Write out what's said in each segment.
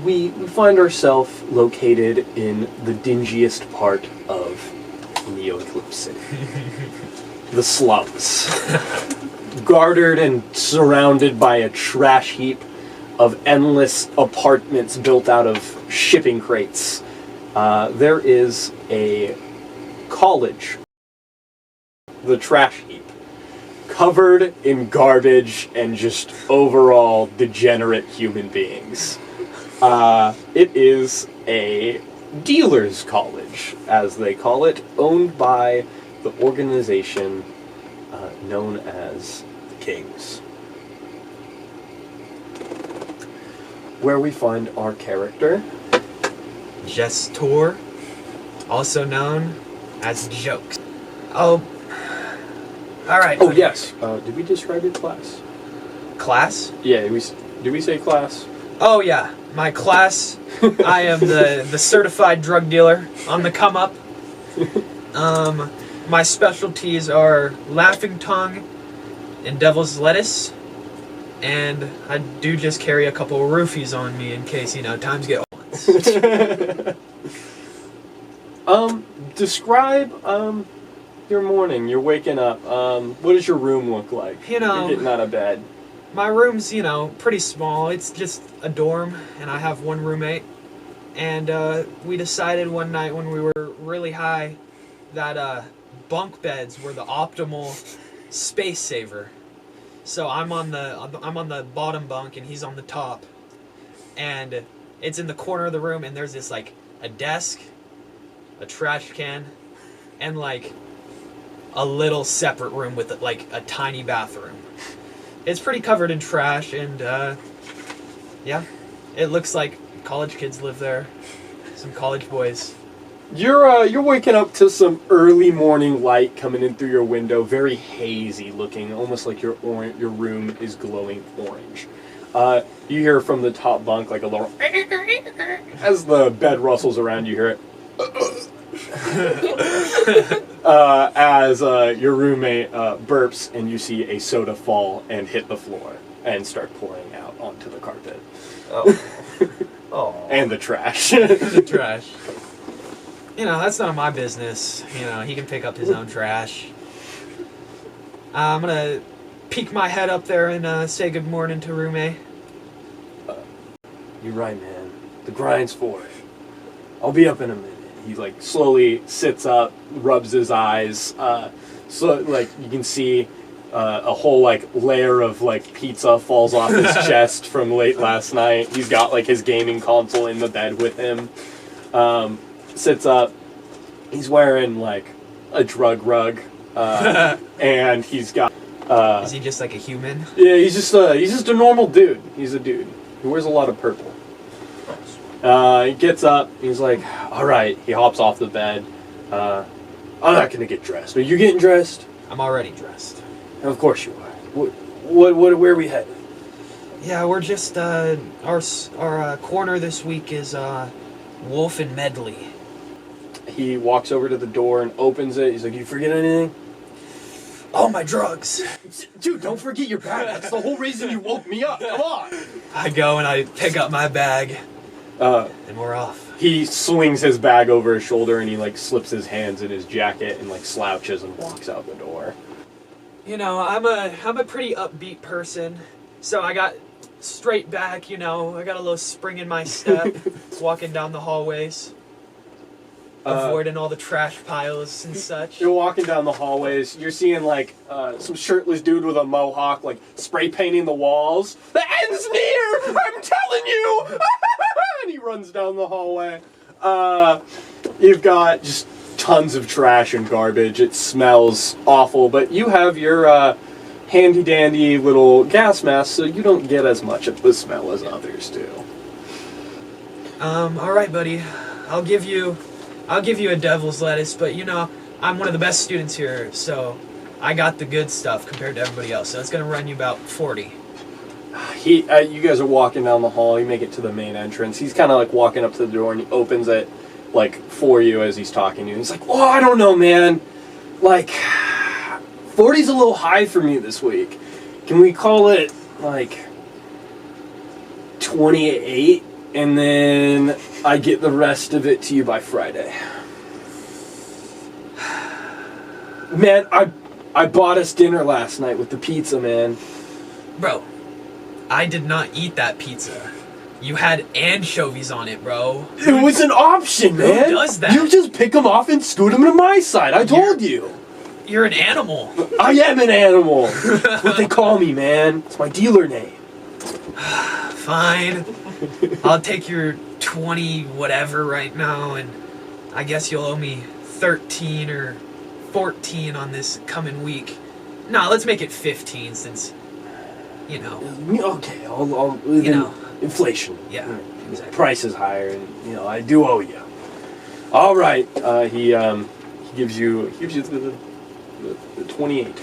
we find ourselves located in the dingiest part of Neo Eclipse City. The slums. Guarded and surrounded by a trash heap of endless apartments built out of shipping crates. There is a college, the trash heap, covered in garbage and just overall degenerate human beings. It is a dealer's college, as they call it, owned by the organization known as the Kings. Where we find our character, Gestor, also known as Jokes. Oh, alright. oh yes, did we describe your class? Class? Yeah, did we say class? Oh yeah, my class. I am the certified drug dealer on the come up. My specialties are laughing tongue and devil's lettuce, and I do just carry a couple of roofies on me in case, times get hard. Describe your morning. You're waking up. What does your room look like? You're getting out of bed. My room's, pretty small. It's just a dorm, and I have one roommate. And we decided one night when we were really high that bunk beds were the optimal space saver. So I'm on the bottom bunk and he's on the top. And it's in the corner of the room, and there's this a desk, a trash can, and a little separate room with a tiny bathroom. It's pretty covered in trash, and yeah, it looks like college kids live there. Some college boys. You're waking up to some early morning light coming in through your window, very hazy looking, almost like your room is glowing orange. You hear from the top bunk a little as the bed rustles around. You hear it as your roommate burps, and you see a soda fall and hit the floor and start pouring out onto the carpet. Oh. Oh. And the trash. The trash. That's none of my business. He can pick up his own trash. I'm gonna peek my head up there and say good morning to roommate. You're right, man. The grind's for it. I'll be up in a minute. He slowly sits up, rubs his eyes. So you can see a whole layer of pizza falls off his chest from late last night. He's got his gaming console in the bed with him. Sits up. He's wearing a drug rug, and he's got. Is he just a human? Yeah, he's just a normal dude. He's a dude. He wears a lot of purple. He gets up. He's like, all right. He hops off the bed. I'm not gonna get dressed. Are you getting dressed? I'm already dressed. Of course you are. Where are we headed? Yeah, we're just our corner this week is Wolf and Medley. He walks over to the door and opens it. He's like, you forget anything? Oh, my drugs. Dude, don't forget your bag. That's the whole reason you woke me up. Come on. I go and I pick up my bag, and we're off. He swings his bag over his shoulder and he slips his hands in his jacket and slouches and walks out the door. I'm a pretty upbeat person, so I got straight back. I got a little spring in my step, walking down the hallways. Avoiding all the trash piles and such. You're walking down the hallways. You're seeing some shirtless dude with a mohawk spray painting the walls. The end's near! I'm telling you! And he runs down the hallway. You've got just tons of trash and garbage. It smells awful, but you have your handy dandy little gas mask, so you don't get as much of the smell as others do. All right, buddy. I'll give you a devil's lettuce, but I'm one of the best students here, so I got the good stuff compared to everybody else. So it's gonna run you about 40. You guys are walking down the hall. You make it to the main entrance. He's kind of walking up to the door, and he opens it for you as he's talking to you. He's like, "Oh, I don't know, man. 40's a little high for me this week. Can we call it 28, and then I get the rest of it to you by Friday. Man, I bought us dinner last night with the pizza, man. Bro, I did not eat that pizza. You had anchovies on it, bro. It was an option, man. Who does that? You just pick them off and scoot them to my side. I told you. You're an animal. I am an animal. That's what they call me, man. It's my dealer name. Fine. I'll take your 20 whatever right now, and I guess you'll owe me 13 or 14 on this coming week. Nah, let's make it 15 since, you know. Okay, I'll you know, inflation. Yeah, exactly. Price is higher, and you know I do owe you. All right, he gives you the 28.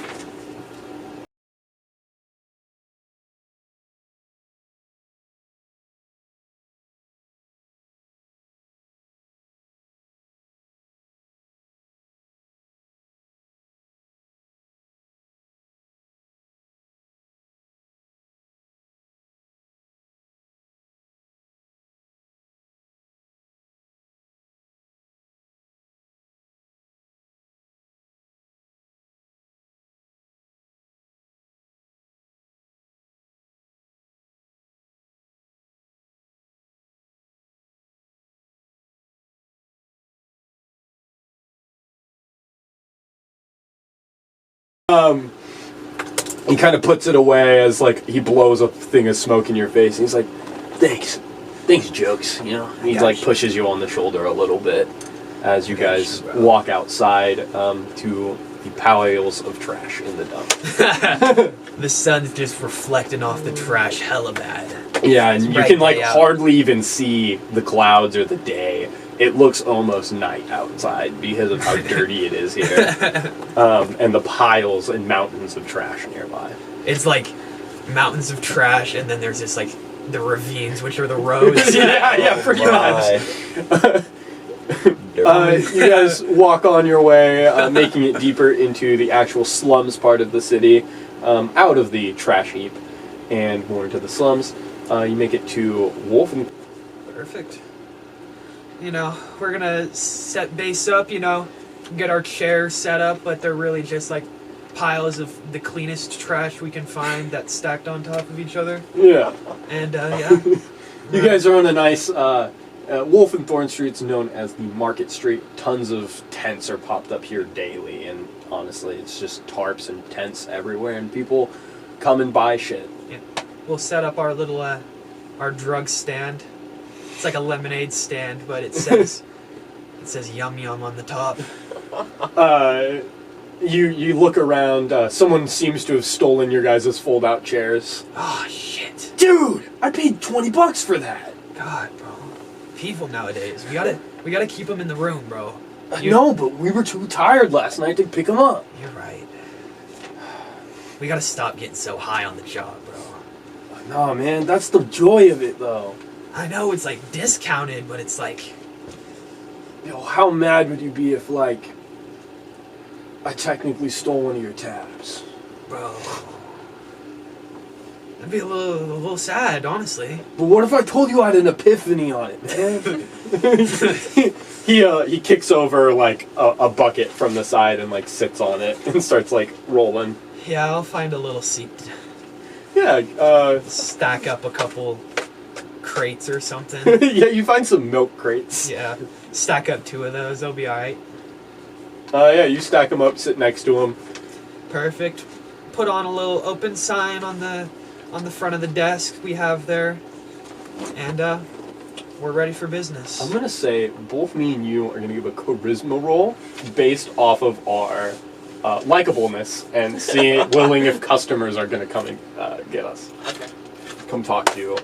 He kind of puts it away as like he blows a thing of smoke in your face, and he's like, "Thanks, jokes." You know, and he like pushes you on the shoulder a little bit as you guys walk outside to the piles of trash in the dump. The sun's just reflecting off the trash hella bad. Yeah, and you can like out. hardly even see the clouds or the day. It looks almost night outside because of how dirty it is here. And the piles and mountains of trash nearby. It's like mountains of trash, and then there's just like the ravines, which are the roads. yeah, pretty much. You guys walk on your way, making it deeper into the actual slums part of the city, out of the trash heap, and more into the slums. You make it to Wolfen. Perfect. You know, we're gonna set base up, you know, get our chairs set up, but they're really just like piles of the cleanest trash we can find that's stacked on top of each other. Yeah. And, yeah. You guys are on a nice, Wolfenthorn Street's known as the Market Street. Tons of tents are popped up here daily, and honestly, it's just tarps and tents everywhere, and people come and buy shit. Yeah. We'll set up our little, our drug stand. It's like a lemonade stand, but it says yum yum on the top. You look around. Someone seems to have stolen your guys' fold-out chairs. Oh shit, dude! I paid $20 for that. God, bro. People nowadays, we gotta keep them in the room, bro. No, but we were too tired last night to pick them up. You're right. We gotta stop getting so high on the job, bro. No, man, that's the joy of it, though. I know it's like discounted, but it's like... Yo, how mad would you be if, like, I technically stole one of your tabs? Bro... That'd be a little sad, honestly. But what if I told you I had an epiphany on it, man? He kicks over, like, a bucket from the side and, like, sits on it and starts, like, rolling. Yeah, I'll find a little seat. Yeah, stack up a couple crates or something. Yeah, you find some milk crates. Yeah, stack up 2 of those, they'll be alright. Yeah, you stack them up, sit next to them. Perfect. Put on a little open sign on the front of the desk we have there. And, we're ready for business. I'm gonna say both me and you are gonna give a charisma roll based off of our likableness and willing if customers are gonna come and get us. Okay. Come talk to you.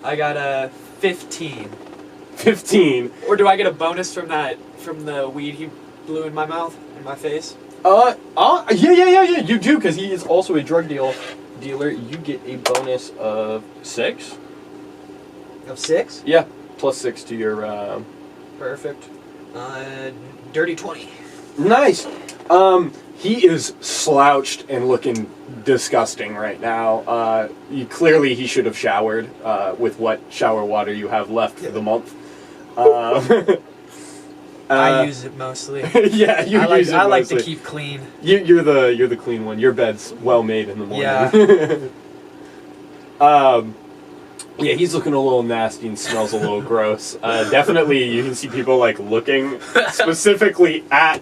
I got a 15. 15. Or do I get a bonus from the weed he blew in my mouth, in my face? Yeah, you do, because he is also a drug dealer. You get a bonus of 6. Of 6? Yeah, plus 6 to your, Perfect. Dirty 20. Nice. He is slouched and looking disgusting right now. Clearly, he should have showered with what shower water you have left for the month. I use it mostly. Yeah, you I use it I like mostly. to keep clean. You're the clean one. Your bed's well made in the morning. Yeah. Yeah, he's looking a little nasty and smells a little gross. Definitely, you can see people like looking specifically at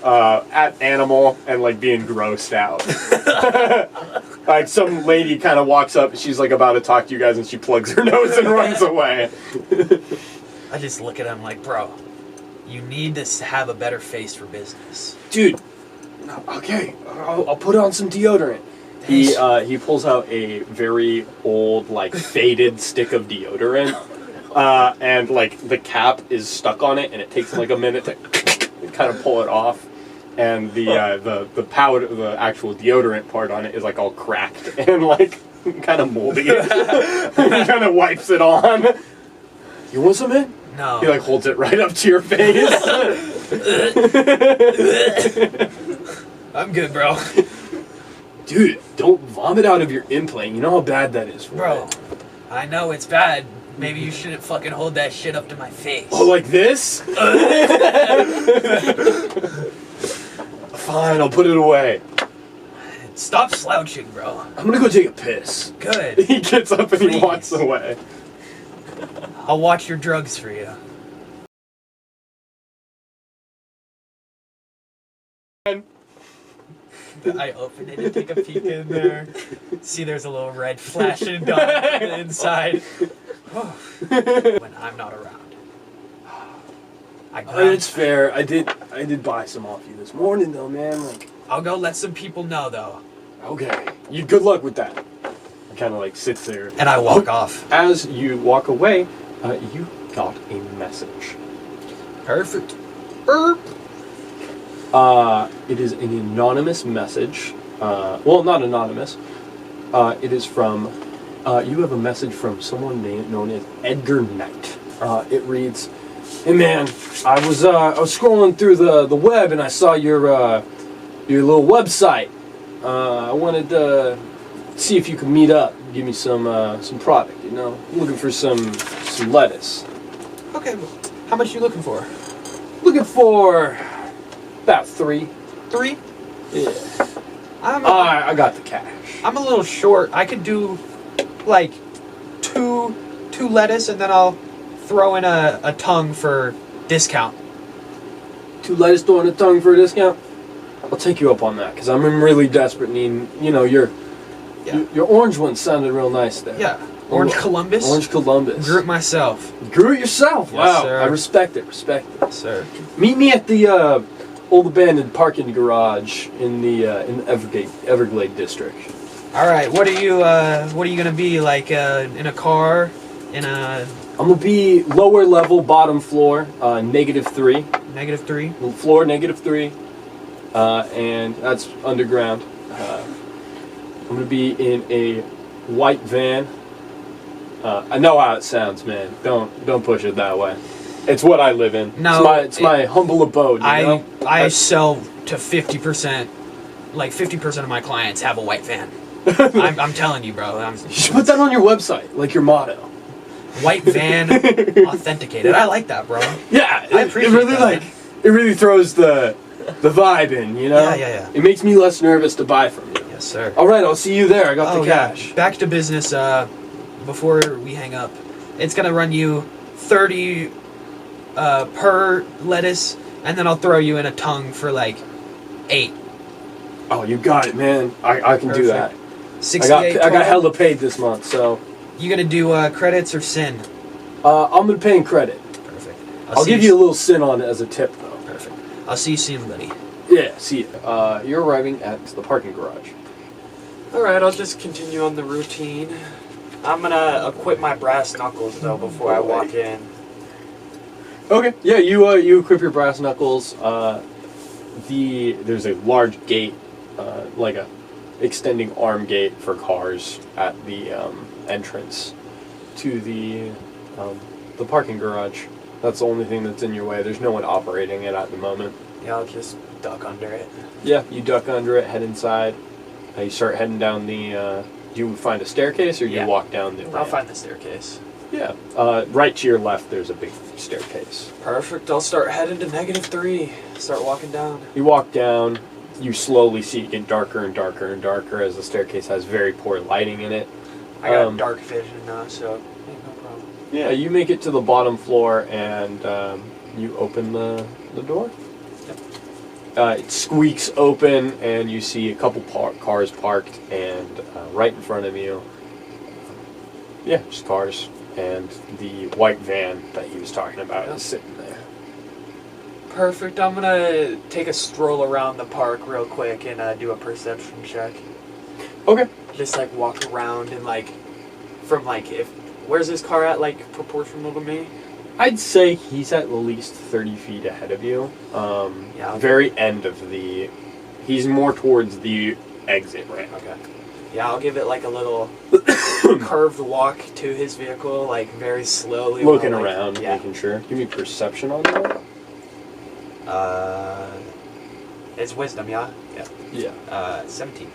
animal and like being grossed out. Like some lady kind of walks up, she's like about to talk to you guys, and she plugs her nose and runs away. I just look at him like, bro, you need to have a better face for business. Dude, okay, I'll put on some deodorant. He pulls out a very old, like faded stick of deodorant, and like the cap is stuck on it, and it takes him like a minute to kind of pull it off. And the powder, the actual deodorant part on it is like all cracked and like kind of moldy. He kind of wipes it on. You want some, man? No. He like holds it right up to your face. I'm good, bro. Dude, don't vomit out of your implant. You know how bad that is for Bro, it. I know it's bad. Maybe you shouldn't fucking hold that shit up to my face. Oh, like this? Fine, I'll put it away. Stop slouching, bro. I'm gonna go take a piss. Good. He gets up and he Please. walks away. I'll watch your drugs for you. I open it and take a peek in there. See, there's a little red flashing dot on the inside. When I'm not around. It's fair. I did buy some off you this morning, though, man. Like, I'll go let some people know, though. okay, you good luck with that. I kind of like sits there, And I walk off. As you walk away, you got a message. Perfect. Burp. It is an anonymous message. Well, not anonymous. It is from. You have a message from someone known as Edgar Knight. It reads, "Hey man, I was scrolling through the web and I saw your little website. I wanted to see if you could meet up, and give me some product. You know, I'm looking for some lettuce. Okay, how much you looking for? Looking for about 3. 3? Yeah. I'm I got the cash. I'm a little short. I could do like two lettuce and then I'll throw in a tongue for discount. 2 lettuce, throwing a tongue for a discount. I'll take you up on that because I'm in really desperate need. You know, your orange one sounded real nice there. Yeah. Orange Columbus? Orange Columbus. Grew it myself. Grew it yourself. Yes, Wow. sir. I respect it. Respect it. Sir. Meet me at the old abandoned parking garage in the Everglade district. All right. What are you gonna be like? In a car? In a I'm gonna be lower level, bottom floor, -3. -3? Floor -3, and that's underground. I'm gonna be in a white van. I know how it sounds, man. Don't push it that way. It's what I live in. No, it's my humble abode. You know? I sell to 50%. Like 50% of my clients have a white van. I'm telling you, bro. You should put that on your website, like your motto. White van authenticated. I like that, bro. Yeah, I appreciate it really that, man. it really throws the vibe in, you know? Yeah. It makes me less nervous to buy from you. Yes, sir. All right, I'll see you there. I got the yeah. cash. Back to business. Before we hang up, it's gonna run you 30 per lettuce, and then I'll throw you in a tongue for like 8. Oh, you got it, man. I can do that. 68. I got total. hella paid this month, so You gonna do credits or sin? I'm gonna pay in credit. Perfect. I'll give you a little sin on it as a tip, though. Perfect. I'll see you soon, buddy. Yeah, see you. You're arriving at the parking garage. Alright, I'll just continue on the routine. I'm gonna equip my brass knuckles though before I walk in. Okay. Yeah, you equip your brass knuckles. There's a large gate, like a extending arm gate for cars at the entrance to the parking garage. That's the only thing that's in your way. There's no one operating it at the moment. Yeah, I'll just duck under it. Yeah, you duck under it, head inside. You start heading down the. Do you find a staircase or do Yeah. you walk down the? I'll ramp? find the staircase. Yeah. Right to your left, there's a big staircase. Perfect. I'll start heading to -3. Start walking down. You walk down. You slowly see it get darker and darker and darker as the staircase has very poor lighting in it. I got dark vision now, so ain't no problem. Yeah, you make it to the bottom floor and you open the door. It squeaks open and you see a couple cars parked and right in front of you, yeah, just cars, and the white van that he was talking about is sitting there. Perfect. I'm gonna take a stroll around the park real quick and do a perception check. Okay. Just like walk around and like, from like where's this car at, like proportional to me? I'd say he's at least 30 feet ahead of you. Yeah. Very end of the... He's more towards the exit ramp. Okay. Yeah, I'll give it like a little curved walk to his vehicle, like very slowly. Looking while, like, around, yeah. making sure. Give me perception on that. It's wisdom, yeah? Yeah. Yeah. 17.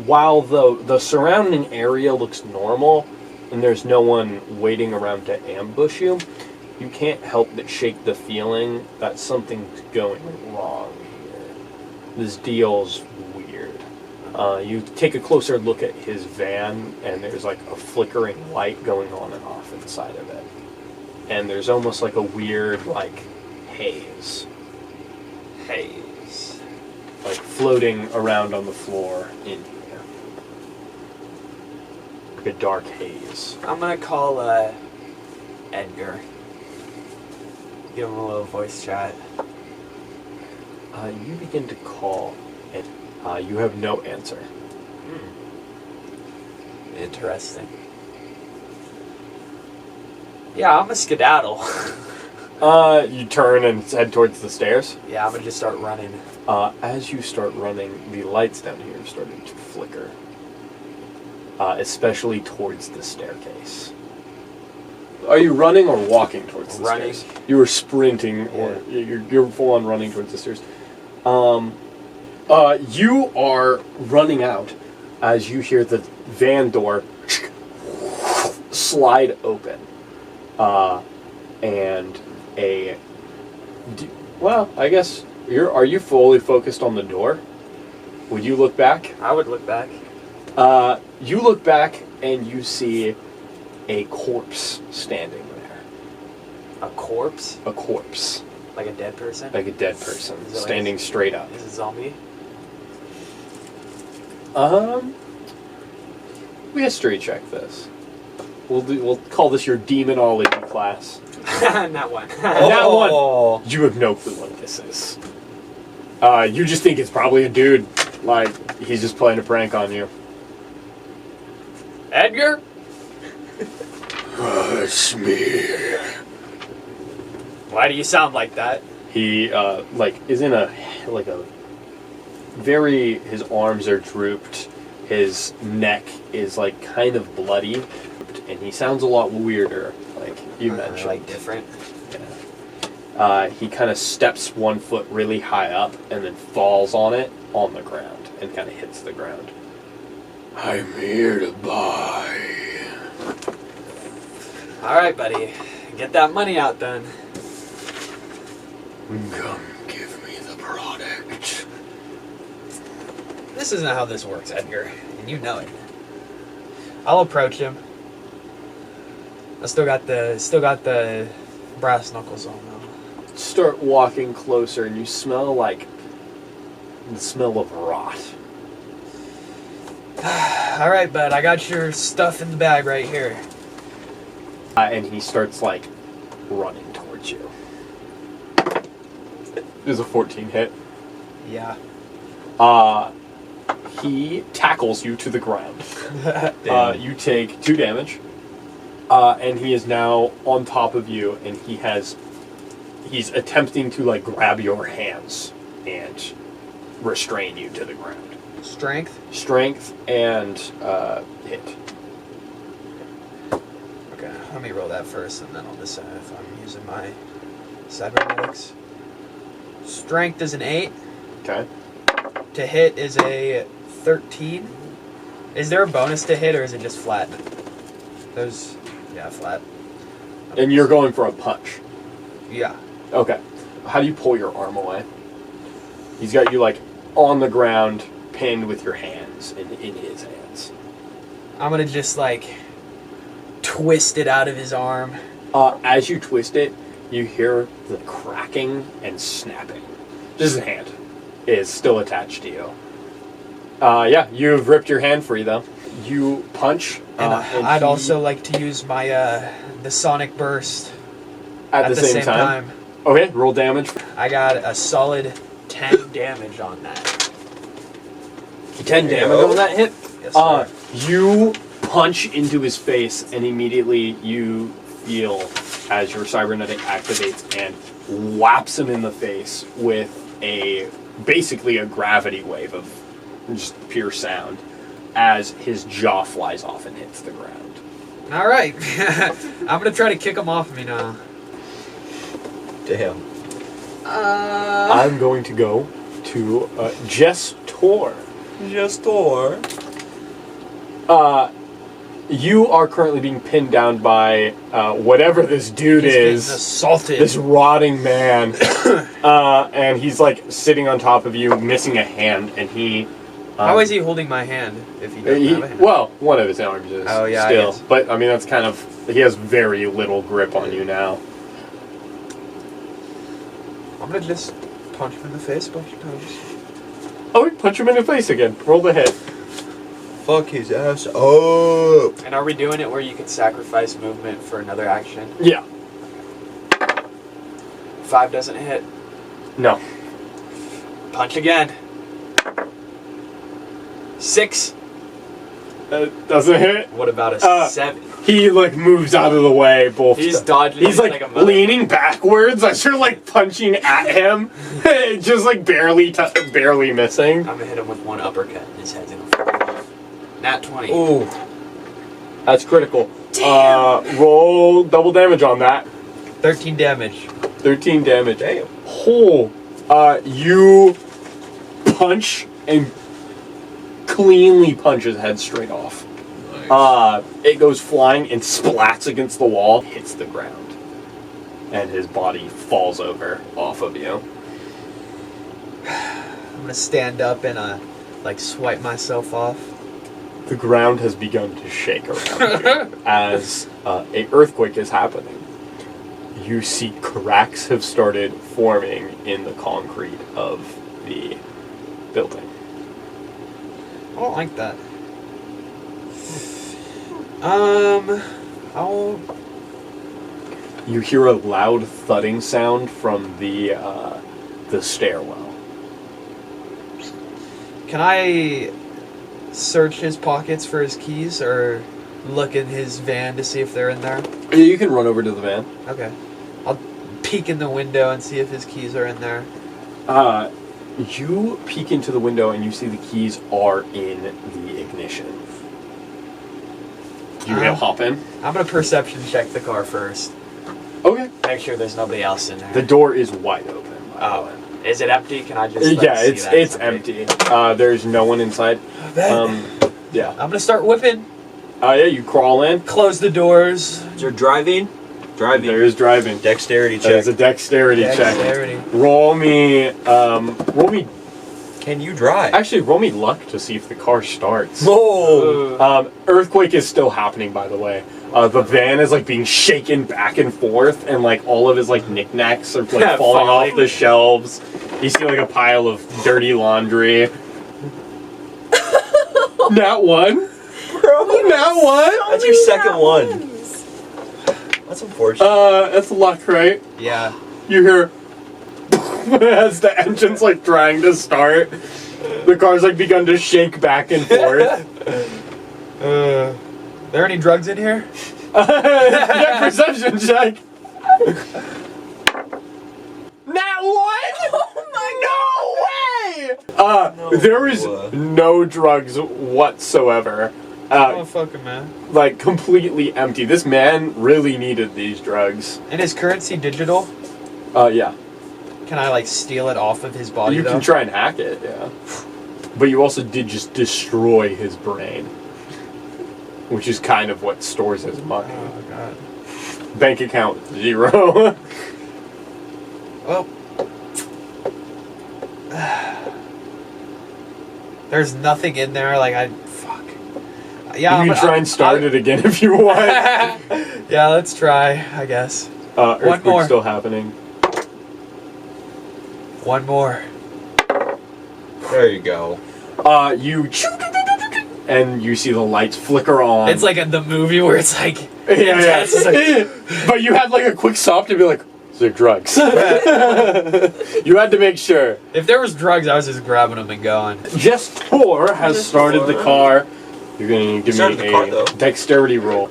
While the surrounding area looks normal and there's no one waiting around to ambush you, you can't help but shake the feeling that something's going wrong here. This deal's weird. You take a closer look at his van and there's like a flickering light going on and off inside of it. And there's almost like a weird like haze. Like floating around on the floor in here. Like a dark haze. I'm gonna call Edgar. Give him a little voice chat. You begin to call and you have no answer. Interesting. Yeah, I'm a skedaddle. You turn and head towards the stairs. Yeah, I'm gonna just start running. As you start running, the lights down here are starting to flicker. Especially towards the staircase. Are you running or walking towards the Running. stairs? You were sprinting, or you're full on running towards the stairs. You are running out as you hear the van door slide open. And well, I guess are you fully focused on the door? Would you look back? I would look back. You look back and you see a corpse standing there. A corpse? A corpse. Like a dead person? Like a dead person, Is it like standing straight up. Is it a zombie? We history check this. We'll call this your demonology class. Not one. That one. You have no clue what this is. You just think it's probably a dude, like he's just playing a prank on you. Edgar? It's me. Why do you sound like that? He is in a very, his arms are drooped, his neck is like kind of bloody, and he sounds a lot weirder, like you mentioned. Like different. Yeah. He kind of steps 1 foot really high up and then falls on it on the ground and kind of hits the ground. I'm here to buy. Alright, buddy. Get that money out then. Come give me the product. This isn't how this works, Edgar, and you know it. I'll approach him. I still got the brass knuckles on though. Start walking closer and you smell like the smell of rot. Alright, bud, I got your stuff in the bag right here. And he starts like running towards you. There's a 14 hit. Yeah. He tackles you to the ground. Damn. You take 2 damage. And he is now on top of you, and he's attempting to like grab your hands and restrain you to the ground. Strength? Strength and hit. Okay, let me roll that first, and then I'll decide if I'm using my Cybernetics. Strength is an 8. Okay. To hit is a 13. Is there a bonus to hit or is it just flat? Those, yeah, flat. And you're going for a punch. Yeah. Okay. How do you pull your arm away? He's got you like on the ground, pinned with your hands in his hands. I'm gonna just like twist it out of his arm. As you twist it, you hear the cracking and snapping. Just his hand is still attached to you. Yeah, you've ripped your hand free though. You punch. And and I'd he- also like to use my the sonic burst at the same time. Okay, roll damage. I got a solid 10 damage on that. 10 damage go. on that hit. Yes, sir. You punch into his face, and immediately you feel as your cybernetic activates and whaps him in the face with basically a gravity wave of just pure sound as his jaw flies off and hits the ground. All right. I'm gonna try to kick him off me now. Damn. I'm going to go to Gestor. Gestor. You are currently being pinned down by whatever this dude He's getting is. assaulted. This rotting man. And he's like sitting on top of you, missing a hand, and he. How is he holding my hand if he doesn't have a hand? Well, one of his arms is Oh, yeah, I still. guess. But I mean, that's kind of. He has very little grip on you now. I'm gonna just punch him in the face a bunch of times. Oh, punch him in the face again. Roll the hit. Fuck his ass up. And are we doing it where you can sacrifice movement for another action? Yeah. 5 doesn't hit. No. Punch again. 6. Doesn't hit. What about a 7? He like moves out of the way. Both. He's dodging. He's like, a mother- leaning backwards as you're like punching at him, just like barely missing. I'm gonna hit him with one uppercut and his head's gonna fall off. Nat 20. Ooh. That's critical. Roll double damage on that. 13 damage. 13 damage. Damn. Oh, you punch and cleanly punch his head straight off. Nice. It goes flying and splats against the wall, hits the ground, and his body falls over off of you. I'm gonna stand up and like swipe myself off. The ground has begun to shake around you as a earthquake is happening. You see cracks have started forming in the concrete of the building. I don't like that. I'll. You hear a loud thudding sound from the stairwell. Can I search his pockets for his keys or look in his van to see if they're in there? You can run over to the van. Okay. I'll peek in the window and see if his keys are in there. You peek into the window and you see the keys are in the ignition. You can hop in. I'm gonna perception check the car first. Okay. Make sure there's nobody else in there. The door is wide open. By the way. Is it empty? Can I just? Yeah, see it's that it's empty. There's no one inside. Yeah. I'm gonna start whipping. Yeah. You crawl in. Close the doors. Is there driving? Driving. There is driving. Dexterity That is check. a dexterity Dexterity. check. Roll me. Roll me. Can you drive? Actually, roll me luck to see if the car starts. Whoa. Earthquake is still happening, by the way. The van is like being shaken back and forth, and like all of his like knickknacks are like falling off the shelves. You see like a pile of dirty laundry. Nat one. Bro. Nat one. That's your second one. That's unfortunate. That's luck, right? Yeah. You hear as the engine's like trying to start. The car's like begun to shake back and forth. There any drugs in here? Yeah, perception check. Nat one? Oh my no way! There is no drugs whatsoever. Oh fucking man. Like completely empty. This man really needed these drugs. And is currency digital? Yeah. Can I like steal it off of his body? You though? can try and hack it, yeah. But you also did just destroy his brain. Which is kind of what stores his money. Oh god. Bank account 0. Well, there's nothing in there. Like fuck. Yeah, You can try and start it again if you want. Yeah, let's try. I guess. Earthquake's more. still happening. One more. There you go. You and you see the lights flicker on. It's like in the movie where it's like. yeah. It's like- But you had like a quick stop to be like, is there drugs? You had to make sure. If there was drugs, I was just grabbing them and going. Gestor has Gestor. started the car. You're gonna give Started me the car, a though. dexterity roll.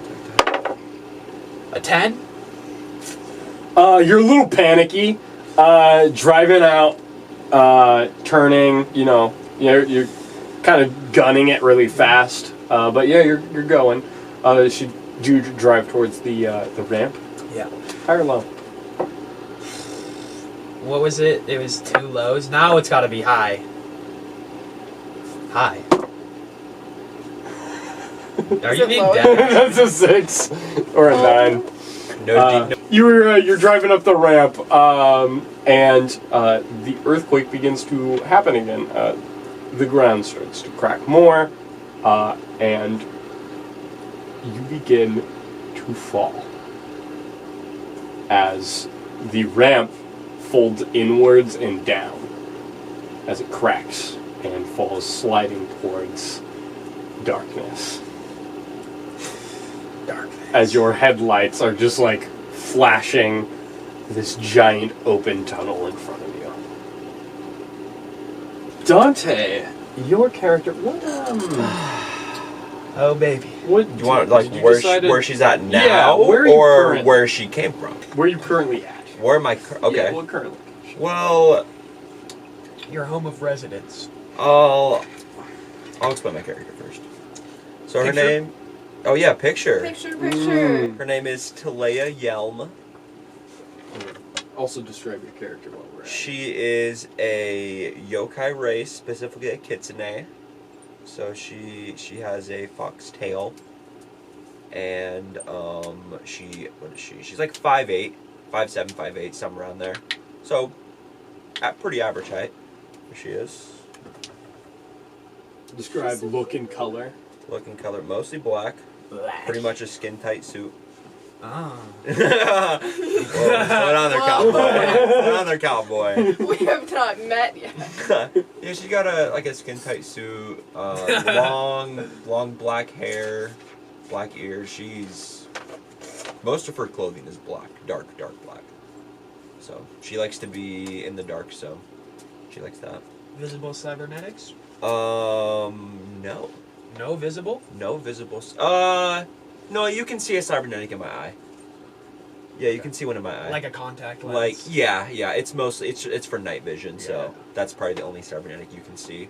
A 10? You're a little panicky. Driving out, turning. You're kind of gunning it really fast. But yeah, you're going. Should you drive towards the ramp? Yeah. High or low? What was it? It was 2 lows. Now it's got to be high. High. Are you it being low? dead? That's a 6 or a 9. No, You're driving up the ramp, and the earthquake begins to happen again. The ground starts to crack more, and you begin to fall as the ramp folds inwards and down as it cracks and falls sliding towards darkness. As your headlights are just like flashing this giant open tunnel in front of you. Dante, your character. Oh, baby. What Do you want like did you where decide to- where she's at now, Yeah, where are you or currently? where she came from? Where are you currently at? Where am I? Okay. Yeah, what current location? Well, Your home of residence. I'll explain my character first. So her Picture? name. Oh yeah, picture. Picture. Her name is Talea Yelm. Also describe your character while we're at it. She is a yokai race, specifically a kitsune. So she has a fox tail, and what is she? She's like 5'8", 5'7", 5'8", somewhere around there. So, at pretty average height. There she is. Describe look and color. Looking color, mostly black. Pretty much a skin tight suit. Ah. Whoa, slow down there, cowboy. Slow down there, cowboy. We have not met yet. Yeah, she's got a skin tight suit, long black hair, black ears. Most of her clothing is black, dark black. So she likes to be in the dark. So she likes that. Visible cybernetics? No No visible? visible. No, you can see a cybernetic in my eye. Yeah, you can see one in my eye. Like a contact lens? Like yeah, it's mostly it's for night vision, Yeah. so that's probably the only cybernetic you can see.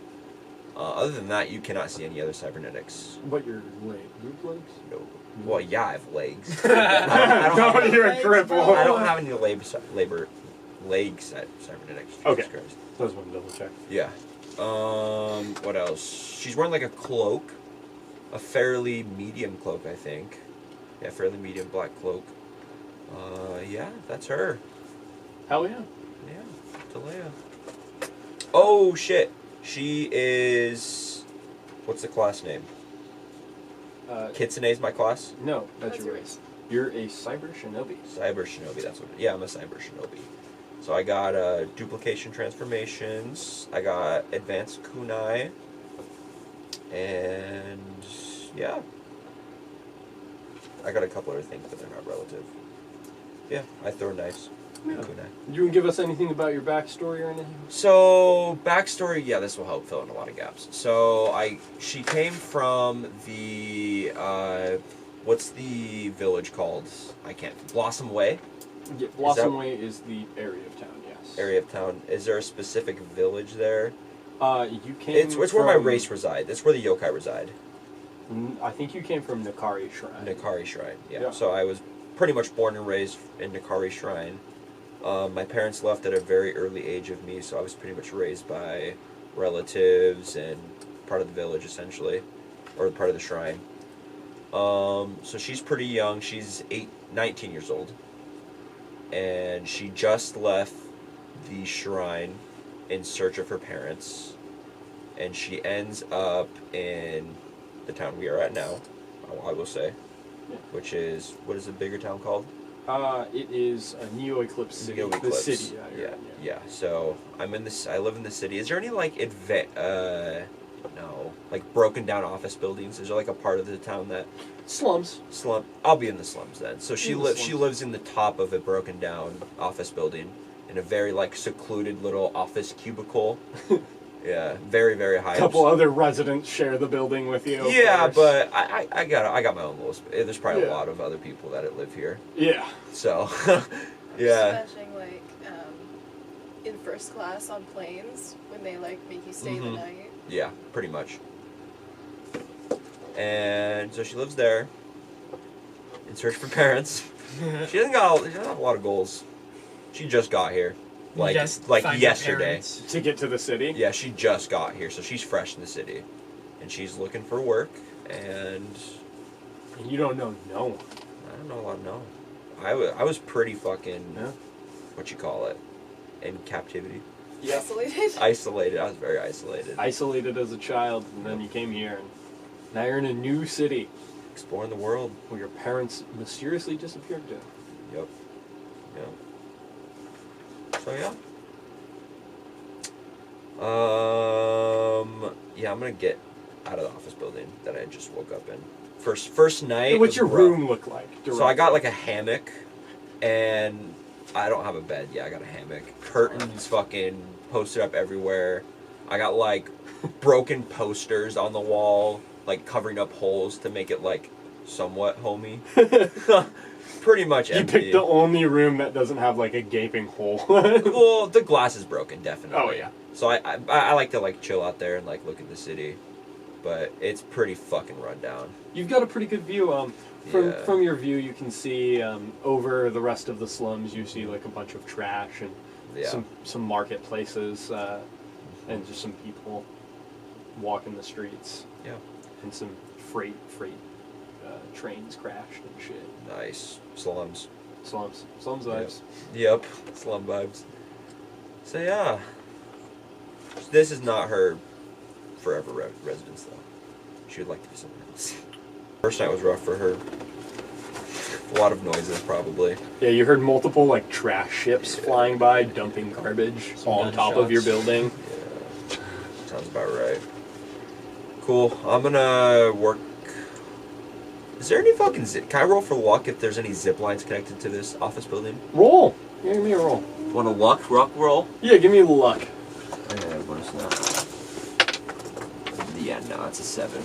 Other than that, you cannot see any other cybernetics. What your group legs? No. Well, yeah, I have legs. No, you're a Legs, cripple. bro. I don't have any legs cybernetics. Jesus Okay. Christ. Just want to double check. Yeah. What else? She's wearing like a cloak, a fairly medium cloak, I think. Yeah, fairly medium black cloak. Yeah, that's her. Hell yeah. Yeah, Talea. Oh shit. She is. What's the class name? Kitsune's my class. No, that's That's your race. You're a cyber shinobi. Cyber Shinobi, that's what. Yeah, I'm a Cyber Shinobi. So I got duplication transformations. I got advanced kunai. And yeah. I got a couple other things, but they're not relative. Yeah, I throw knives. Yeah. Kunai. You can give us anything about your backstory or anything? So backstory, yeah, this will help fill in a lot of gaps. So she came from the what's the village called? Blossom Way Yeah, Blossom Way is the area of town, yes. area of town. Is there a specific village there? You came It's where my from- race reside. It's where the yokai reside. I think you came from Nakari Shrine. Nakari Shrine. Yeah. Yeah. So I was pretty much born and raised in Nakari Shrine. My parents left at a very early age of me, so I was pretty much raised by relatives and part of the village, essentially, or part of the shrine. So she's pretty young. She's 19 years old. And she just left the shrine in search of her parents. And she ends up in the town we are at now, I will say. Yeah. Which is, what is the bigger town called? It is a Neo Eclipse City. Neo The Eclipse. city. Yeah. So I'm in this. I live in the city. Is there any like no, like broken down office buildings? Is there like a part of the town that Slums. slum? I'll be in the slums then. So she In the lives. She slums. lives in the top of a broken down office building in a very like secluded little office cubicle. Yeah, very very high. A couple other residents share the building with you. of Yeah, course. but I got my own little. There's probably a Yeah. lot of other people that live here. Yeah. So, I'm yeah. just imagining like in first class on planes when they like make you stay the Mhm. night. Yeah, pretty much. And so she lives there in search for parents. She doesn't have a lot of goals. She just got here, like Just find your yesterday. parents. To get to the city. Yeah, she just got here, so she's fresh in the city, and she's looking for work. And And you don't know no one. I don't know a lot. No, I was pretty fucking Yeah. what you call it, in captivity, Isolated. isolated. I was very isolated, Isolated as a child, and then you came here, and now you're in a new city exploring the world. where your parents mysteriously disappeared to. Yep. Yep. So yeah. Yeah, I'm gonna get out of the office building that I just woke up in. First night. What's was your rough. room look like? So I got like a hammock, and I don't have a bed. Yeah, I got a hammock. Curtains fucking posted up everywhere. I got like broken posters on the wall, like covering up holes to make it like somewhat homey. Pretty much You empty. picked the only room that doesn't have like a gaping hole. Well, the glass is broken, definitely. Oh, yeah. So I like to like chill out there and like look at the city, but it's pretty fucking run down. You've got a pretty good view. Yeah. From your view, you can see over the rest of the slums. You see like a bunch of trash and Yeah. some marketplaces and just some people walking the streets. Yeah. And some freight trains crashed and shit. Nice slums. Slums Yep. vibes. Yep. Slum vibes. So yeah. This is not her forever residence though. She would like to be somewhere else. First night was rough for her. A lot of noises probably. Yeah, you heard multiple like trash ships flying by, dumping garbage Some on top of your gunshots. building. Yeah. Sounds about right. Cool. I'm gonna work. Is there any fucking zip? Can I roll for luck if there's any zip lines connected to this office building? Roll. Yeah, give me a roll. Want a luck roll? Yeah, give me luck. What is that? Yeah, no, it's a 7.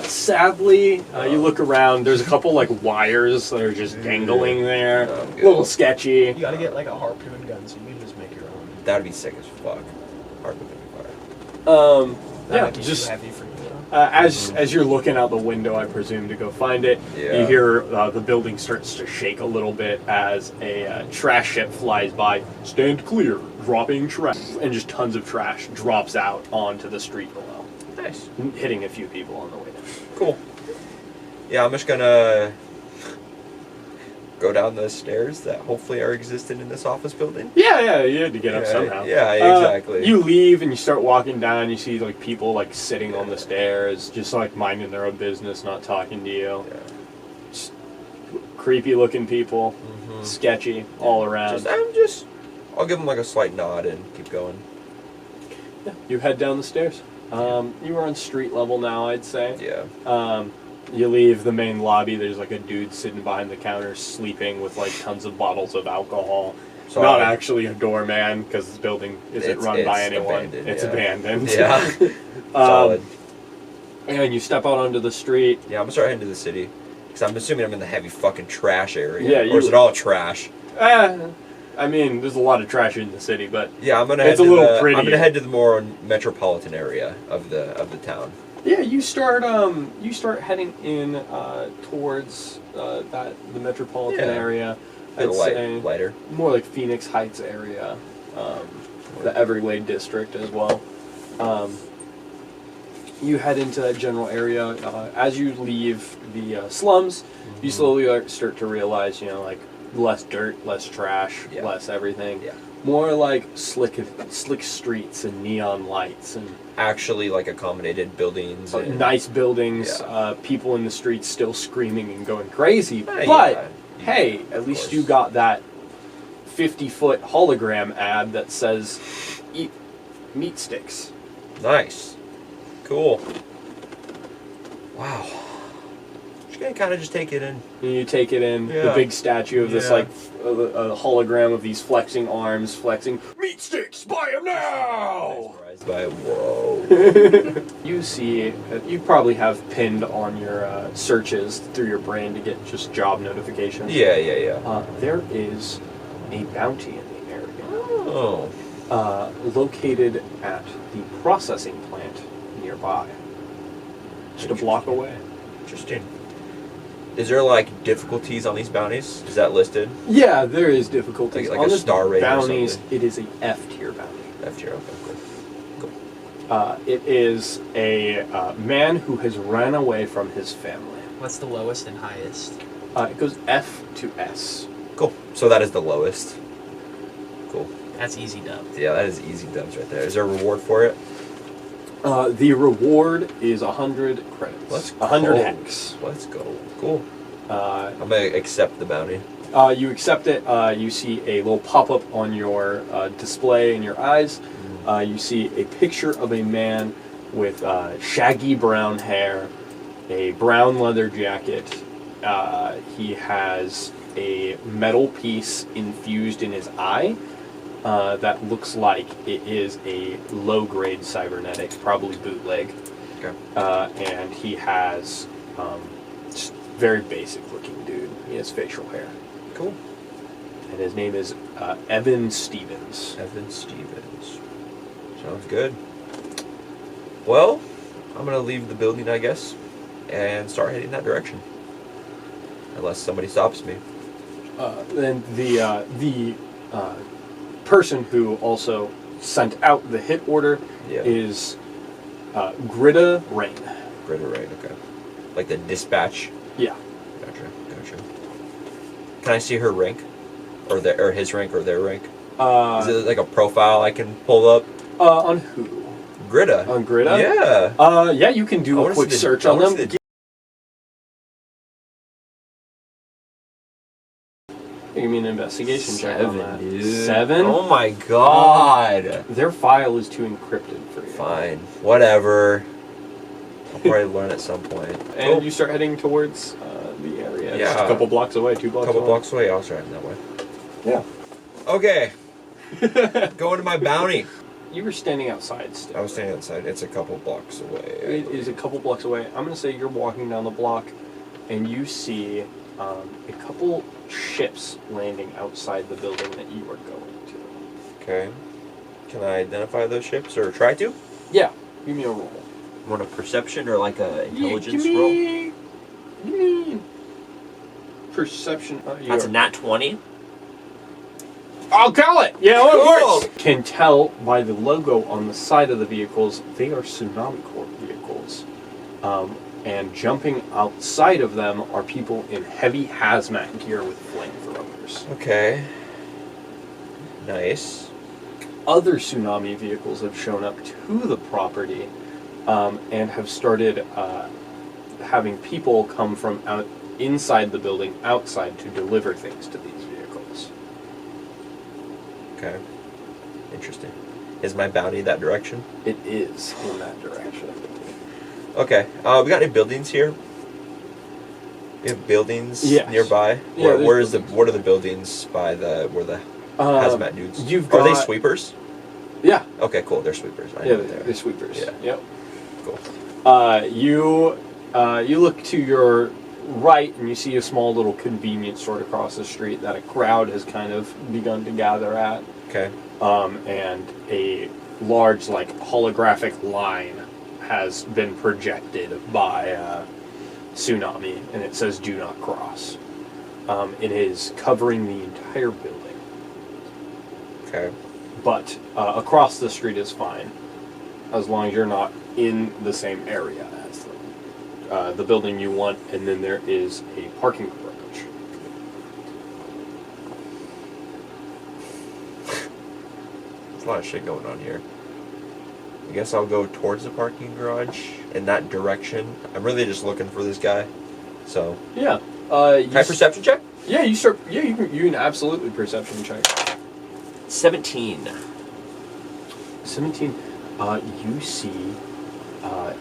Sadly, you look around. There's a couple like wires that are just dangling there. Oh, A good. little sketchy. You gotta get like a harpoon gun so you can just make your own. That'd be sick as fuck. Hard to fire. That Yeah, might be just too heavy for you though. as you're looking out the window, I presume to go find it. Yeah. You hear the building starts to shake a little bit as a trash ship flies by. Stand clear, dropping trash, and just tons of trash drops out onto the street below, Nice. hitting a few people on the way down. Cool. Yeah, I'm just gonna go down the stairs that hopefully are existent in this office building. Yeah, you had to get up Yeah, somehow. yeah, exactly. You leave and you start walking down. You see like people like sitting on the stairs, just like minding their own business, not talking to you. Yeah. Just creepy looking people, Mhm. sketchy all around. I'll give them like a slight nod and keep going. Yeah, you head down the stairs. You are on street level now, I'd say. Yeah. You leave the main lobby. There's like a dude sitting behind the counter sleeping with like tons of bottles of alcohol. So Not I- actually a doorman because this building isn't It's- run by it's anyone. abandoned, It's yeah. abandoned. Yeah. Solid. And you step out onto the street. Yeah, I'm gonna start heading to the city. Because I'm assuming I'm in the heavy fucking trash area. Yeah, Or is you- it all trash? I mean, there's a lot of trash in the city, but Yeah, I'm gonna It's head a to little the, prettier. I'm gonna head to the more metropolitan area of the town. yeah, you start heading in towards the metropolitan Yeah. area. I'd Bit say lighter. more like Phoenix Heights area, the Everglade district as well. You head into that general area. As you leave the slums, you slowly start to realize, like less dirt, less trash, Yeah. less everything. Yeah. More like slick streets and neon lights and Actually, like accommodated buildings. And, nice buildings. Yeah. People in the streets still screaming and going crazy. Yeah, But yeah, hey, at least course. you got that 50-foot hologram ad that says "Eat meat sticks." Nice. Cool. Wow. Just gonna kind of just take it in. And you take it in, the Yeah. big statue of this, Yeah. like, a hologram of these flexing arms, flexing, meat sticks, buy them now! Mesmerized by it. Whoa. You see, you probably have pinned on your searches through your brain to get just job notifications. Yeah. There is a bounty in the area, Oh. located at the processing plant nearby, just a block away. Interesting. Is there like difficulties on these bounties? Is that listed? Yeah, there is difficulties. Like on a this star rating or bounties, something? it is a F tier bounty. F tier. Okay. Cool. It is a man who has ran away from his family. What's the lowest and highest? It goes F to S. Cool. So that is the lowest. Cool. That's easy dub. Yeah, that is easy dubs right there. Is there a reward for it? The reward is 100 credits. Let's 100 go. hex. Let's go. Cool. Uh, I'm gonna accept the bounty. you accept it. You see a little pop-up on your display in your eyes. You see a picture of a man with shaggy brown hair, a brown leather jacket. He has a metal piece infused in his eye that looks like it is a low-grade cybernetic, probably bootleg. Okay. And he has just very basic-looking dude. He has facial hair. Cool. And his name is Evan Stevens. Evan Stevens. Sounds good. Well, I'm gonna leave the building, I guess, and start heading that direction. Unless somebody stops me. Then the person who also sent out the hit order Yeah. is Greta Rain. Greater Rain, okay. Like the dispatch. Yeah. Gotcha. Can I see her rank? Or his rank or their rank? Is it like a profile I can pull up? On who? Greta. On Greta? Yeah. Yeah, you can I do a wanna quick see the- search I on wanna them. see the- Give me an investigation check on that. dude. 7? Oh my god. Their file is too encrypted for you. Fine. Whatever. I'll probably learn at some point. And you start heading towards the area. It's just Yeah. a couple blocks away, 2 blocks couple away. blocks away, I was driving that way. Yeah. Okay. Going to my bounty. You were standing outside still. I was standing outside. It's a couple blocks away. I It believe. is a couple blocks away. I'm going to say you're walking down the block and you see a couple ships landing outside the building that you are going to. Okay. Can I identify those ships or try to? Yeah, give me a roll. Want a perception or like a intelligence give roll? me, Give me perception. That's a nat 20. I'll call it! Yeah, Cool. it works! Can tell by the logo on the side of the vehicles, they are Tsunami Corp vehicles. And jumping outside of them are people in heavy hazmat gear with flamethrowers. Okay. Nice. Other tsunami vehicles have shown up to the property and have started having people come from inside the building outside to deliver things to these vehicles. Okay. Interesting. Is my bounty that direction? It is in that direction. Okay. We got any buildings here? We have buildings Yes. nearby. Yeah, Where, there's where is the? buildings. What are the buildings by the where the hazmat dudes? You've Are they got- sweepers? Yeah. Okay, cool. They're sweepers. I Yeah, know they are. they're sweepers. Yeah. Yep. Cool. You look to your right and you see a small little convenience store across the street that a crowd has kind of begun to gather at. Okay. And a large, like, holographic line has been projected by Tsunami, and it says "Do not cross." It is covering the entire building, Okay. but across the street is fine, as long as you're not in the same area as them. The building you want, and then there is a parking garage. There's a lot of shit going on here. I guess I'll go towards the parking garage in that direction. I'm really just looking for this guy. So, Yeah. can I perception check? Yeah, you start. Yeah, you can absolutely perception check. 17. 17. You see,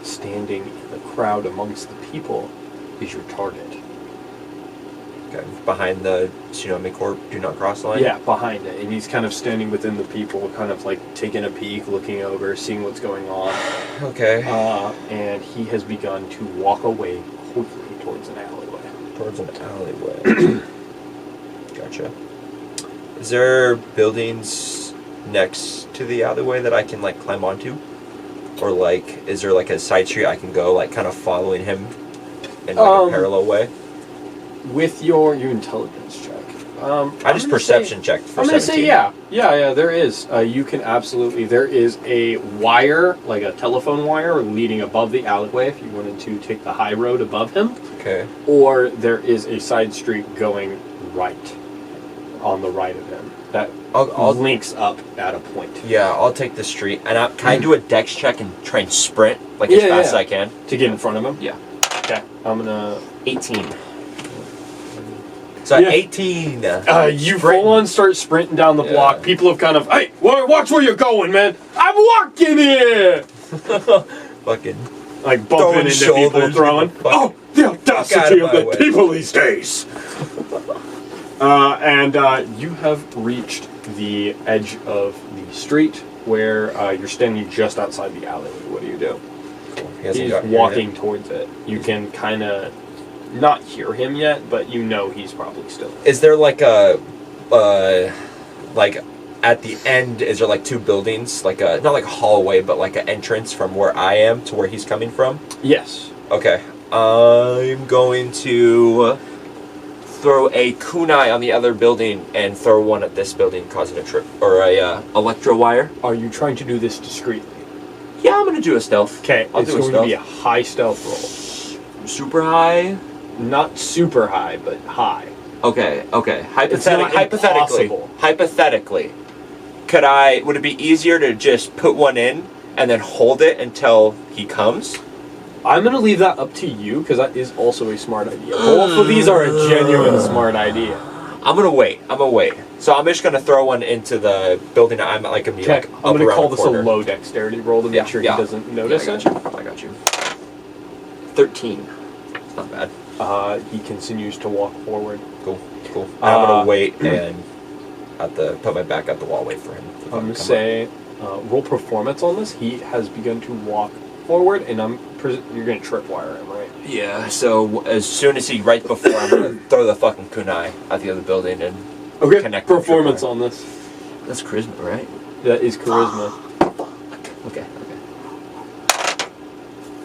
standing in the crowd amongst the people, is your target. Okay. Behind the Tsunami Corp Do Not Cross line? Yeah, behind it, and he's kind of standing within the people, kind of like taking a peek, looking over, seeing what's going on. Okay. And he has begun to walk away quickly towards an alleyway. Towards an alleyway. Gotcha. Is there buildings next to the alleyway that I can like climb onto? Or like, is there like a side street I can go like kind of following him in like a parallel way? With your intelligence check. I just perception checked for I'm gonna 17. say yeah, there is. You can absolutely, there is a wire, like a telephone wire, leading above the alleyway if you wanted to take the high road above him. Okay. Or there is a side street going right, on the right of him, that I'll links up at a point. Yeah, I'll take the street. And can I do a dex check and try and sprint like as fast as I can? To get in front of him? Yeah. Okay, I'm gonna... 18. So Yeah. 18. You full on start sprinting down the block. Yeah. People have kind of, hey, watch where you're going, man. I'm walking here. Fucking. Like Throwing bumping into people, shoulders throwing. with the Oh, the Fuck out audacity of of my the way. people these days. And you have reached the edge of the street where you're standing just outside the alleyway. What do you do? He hasn't He's gotten here walking yet. towards it. You can kind of not hear him yet, but you know he's probably still. Is there like a, like at the end? Is there like two buildings, like a not like a hallway, but like an entrance from where I am to where he's coming from? Yes. Okay, I'm going to throw a kunai on the other building and throw one at this building, causing a trip or a electro wire. Are you trying to do this discreetly? Yeah, I'm gonna do a stealth. Okay, I'll it's do a going to stealth. be a high stealth roll. Super high. Not super high, but high. Okay. It's not impossible. Hypothetically, would it be easier to just put one in and then hold it until he comes? I'm going to leave that up to you, because that is also a smart idea. Both of these are a genuine smart idea. I'm gonna wait. So I'm just gonna throw one into the building that I'm like, Okay, like I'm up going to around call the this corner. a low dexterity roll to make sure he doesn't notice I it. got you. 13. It's not bad. He continues to walk forward. Cool. I'm gonna wait and put my back at the wall, wait for him. I'm going to say, roll performance on this. He has begun to walk forward, and you're going to tripwire him, right? Yeah. So as soon as right before, I'm gonna throw the fucking kunai at the other building and Okay, connect the performance tripwire. on this. That's charisma, right? That is charisma. Okay.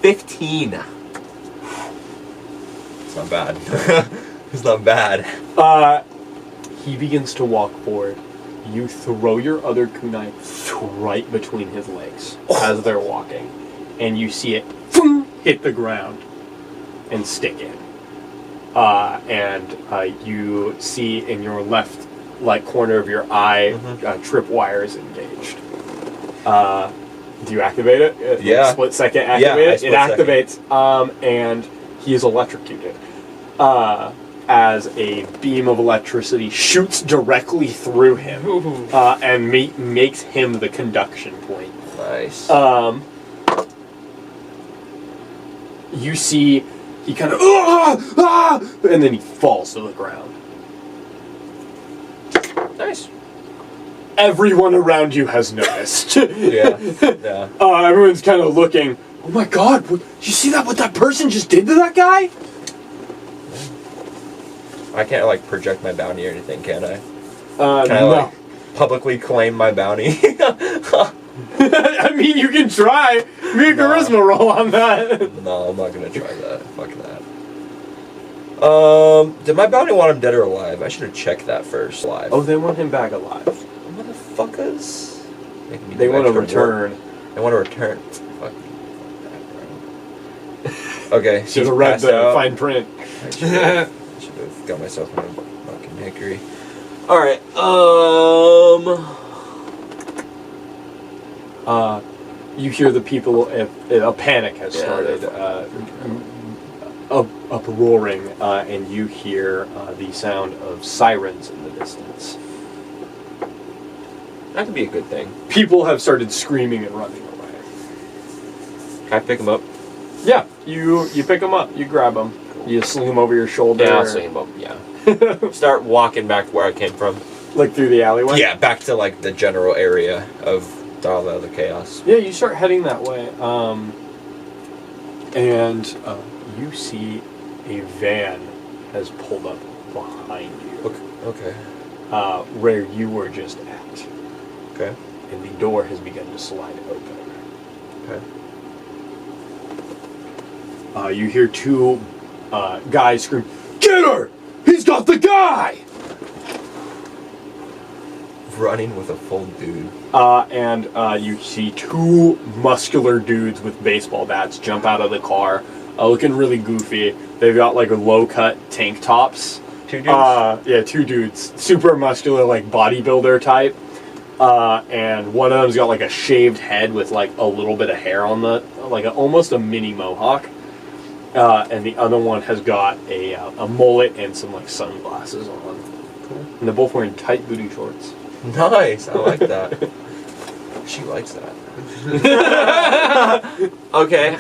15. It's not bad. It's not bad. He begins to walk forward. You throw your other kunai right between his legs as they're walking, and you see it hit the ground and stick in. You see in your left corner of your eye, tripwire is engaged. Do you activate it? Yeah. Split second activate Yeah, I it. It split second. activates, and he is electrocuted. As a beam of electricity shoots directly through him, and makes him the conduction point. Nice. You see, he kind of and then he falls to the ground. Nice. Everyone around you has noticed. Yeah. Everyone's kind of looking. Oh my God! Did you see that? What that person just did to that guy? I can't like project my bounty or anything, can I? Can I no. like publicly claim my bounty? I mean, you can try. Make a charisma roll on that. No, I'm not gonna try that. Fuck that. Did my bounty want him dead or alive? I should have checked that first. Alive. Oh, they want him back alive. Motherfuckers. Making me They do want to extra work. return. They want to return. Fuck that, bro. Okay. Should he's have read passed the out. fine print. I should have got myself in a fucking hickory. Alright, You hear the people. A panic has Yeah, started. they're Uproaring, and you hear the sound of sirens in the distance. that could be a good thing. People have started screaming and running away. Can I pick him up? Yeah, you pick them up, you grab them, you sling them over your shoulder. Yeah, I'll swing him up, yeah. Start walking back to where I came from. Like through the alleyway. Yeah, back to like the general area of all the other chaos. Yeah, you start heading that way, and you see a van has pulled up behind you, Okay. where you were just at, Okay. and the door has begun to slide open. Okay. You hear two guys scream, "Get her! He's got the guy!" Running with a full dude. And you see two muscular dudes with baseball bats jump out of the car, looking really goofy. They've got like low-cut tank tops. Two dudes? Yeah, two dudes. Super muscular, like bodybuilder type. And one of them's got like a shaved head with like a little bit of hair on the, like almost a mini mohawk. And the other one has got a mullet and some like sunglasses on. Cool. And they're both wearing tight booty shorts. Nice, I like that. She likes that. Okay.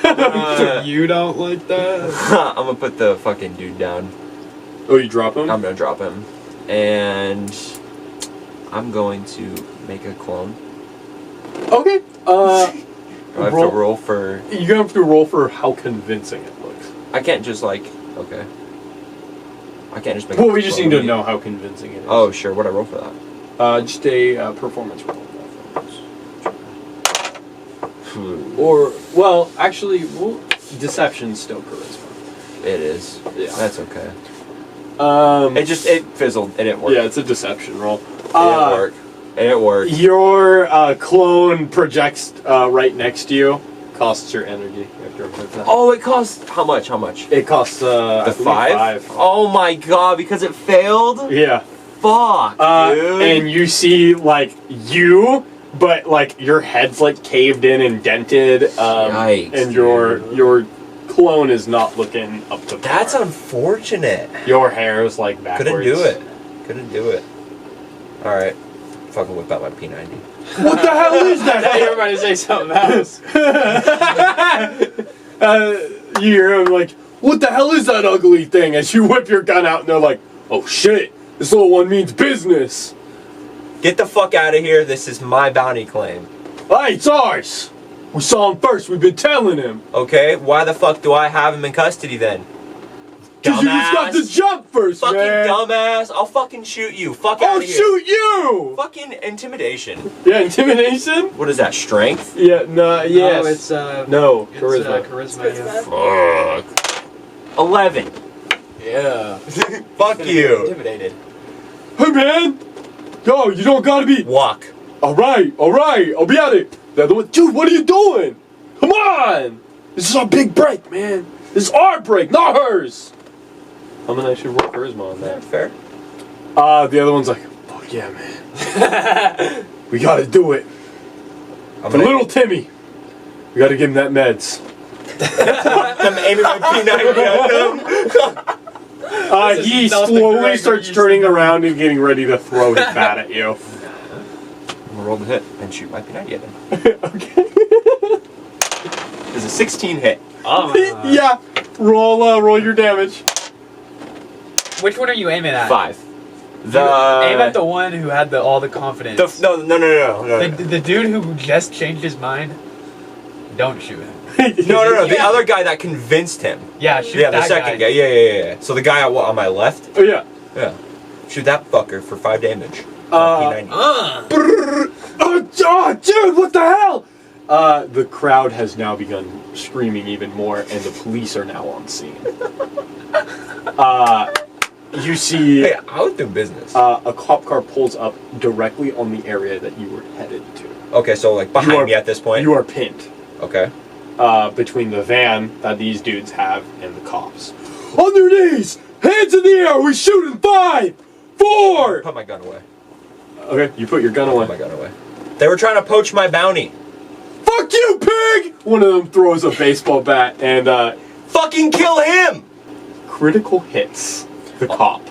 You don't like that? I'm gonna put the fucking dude down. Oh, you drop him? I'm gonna drop him. And I'm going to make a clone. Okay. I have Roll. to roll for. You're gonna have to roll for how convincing it looks. I can't just like. Okay. I can't just make. Well, a we just clone. need to know how convincing it is. Oh, sure. What I roll for that? Just a performance roll. Or, well, actually, deception's still charisma. It is. Yeah. That's okay. It fizzled. It didn't work. Yeah, it's a deception roll. It didn't work. It didn't work. Your clone projects right next to you. Costs your energy. You have to remember that. Oh, it cost how much? How much? It costs I The believe five? Oh my god! Because it failed. Yeah. Fuck, dude. And you see like you, but like your head's like caved in and dented. Yikes, and dude. your clone is not looking up to par. That's unfortunate. Your hair is like backwards. Couldn't do it. All right. Fucking whip out my P90. What the hell is that? Everybody say something else. You hear him like, "What the hell is that ugly thing?" As you whip your gun out, and they're like, "Oh shit, this little one means business." Get the fuck out of here. This is my bounty claim. Hey, it's ours. We saw him first. We've been telling him. Okay? Why the fuck do I have him in custody then? Cause you just got to jump first, Fucking man. dumbass. I'll fucking shoot you. Fuck out I'll of here. shoot you. Fucking intimidation. Yeah, intimidation. What is that? Strength? Yeah, no, yes. Oh, it's no, it's, charisma. charisma. Yeah. Fuck. 11. Yeah. Fuck you. Intimidated. Hey, man. Yo, you don't gotta be. Walk. All right, I'll be at it. The other one, dude, what are you doing? Come on. This is our big break, man. This is our break, not hers. I'm gonna actually roll charisma on that. Fair. The other one's like, fuck yeah, man. We gotta do it. I'm For little Timmy, we gotta give him that meds. I'm aiming my P90 at them. This is He nothing slowly Gregor starts used turning to do. around and getting ready to throw his bat at you. I'm gonna roll the hit and shoot my P90 at them. Okay. There's a 16 hit. Yeah. Roll your damage. Which one are you aiming at? 5. Aim at the one who had all the confidence. No. The dude who just changed his mind. Don't shoot him. No. The Yeah. other guy that convinced him. Yeah, shoot Yeah, that the second guy. Yeah. So the guy on my left. Oh yeah. Yeah. Shoot that fucker for 5 damage. P90. Oh, dude, what the hell? The crowd has now begun screaming even more, and the police are now on scene. You see Hey, I would do business. a cop car pulls up directly on the area that you were headed to. Okay, so like behind you are- me at this point. You are pinned Okay. between the van that these dudes have and the cops. On their knees! Hands in the air! We shoot in 5, 4! Put my gun away. Okay, you put your gun away. Put my gun away. They were trying to poach my bounty. Fuck you, pig! One of them throws a baseball bat and Fucking kill him! critical hits the cop.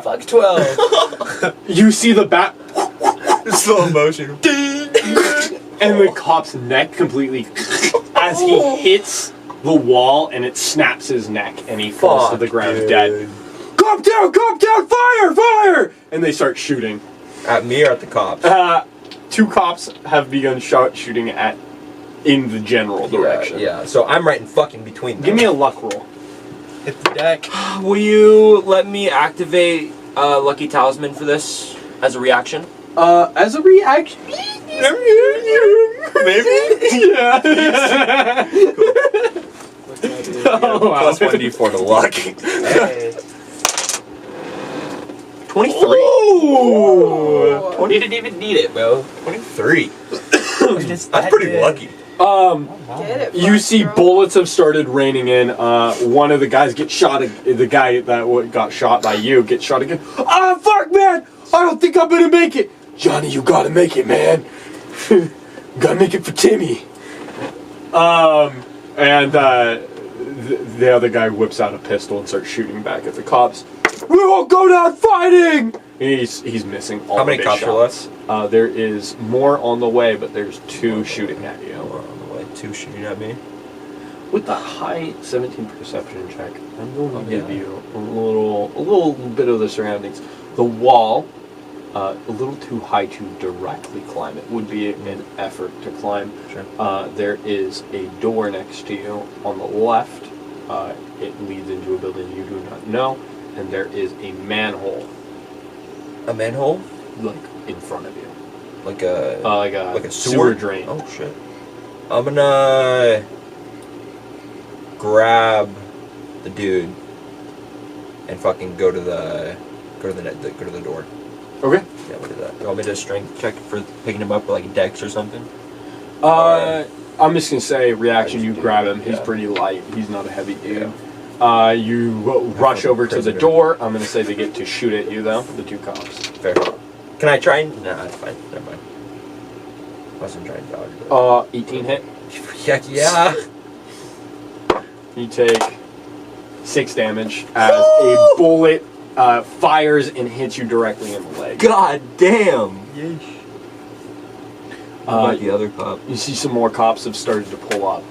Fuck 12. You see the bat Slow motion. and the cop's neck completely as he hits the wall and it snaps his neck and he falls to the ground dead. Cop down, fire, fire! And they start shooting. At me or at the cops? 2 cops have begun shooting at in the general direction. Yeah, so I'm right in fucking between them. Give me a luck roll. Hit the deck. Will you let me activate Lucky Talisman for this as a reaction? As a reaction. Maybe? Yeah. Oh, wow. Plus 1d4 to luck. Hey. 23. Ooh. You didn't even need it, bro. 23. Just That's that pretty good. lucky. Get it. You see bro. bullets have started raining in. One of the guys gets shot. The guy that got shot by you gets shot again. Ah, fuck, man! I don't think I'm gonna make it. Johnny, you gotta make it, man. Gotta make it for Timmy. And the other guy whips out a pistol and starts shooting back at the cops. We won't go down fighting. He's missing all How of many his cops are shots. There is more on the way, but there's 2 shooting at you. We're on the way. 2 shooting at me. With that high 17 perception check, I'm going to give yeah. you a little bit of the surroundings. The wall, a little too high to directly climb. It would be an effort to climb. Sure. There is a door next to you on the left. It leads into a building you do not know, and there is a manhole A manhole? like in front of you, Like a like a sewer drain. Oh shit. I'm gonna grab the dude and fucking go to the door. Okay. Yeah, we'll do that. You want me to strength check for picking him up, like Dex or something? I'm just gonna say reaction. You grab him. He's Yeah. pretty light. He's not a heavy dude. Yeah. You rush over to the Prisoner. door. I'm gonna say they get to shoot at you though. The 2 cops. Fair. Can I try and... Nah, that's fine. Never mind. I wasn't trying to dodge, but... 18 hit. Heck yeah! You take 6 damage as a bullet fires and hits you directly in the leg. God damn! What Uh, about the other cop? you see some more cops have started to pull up.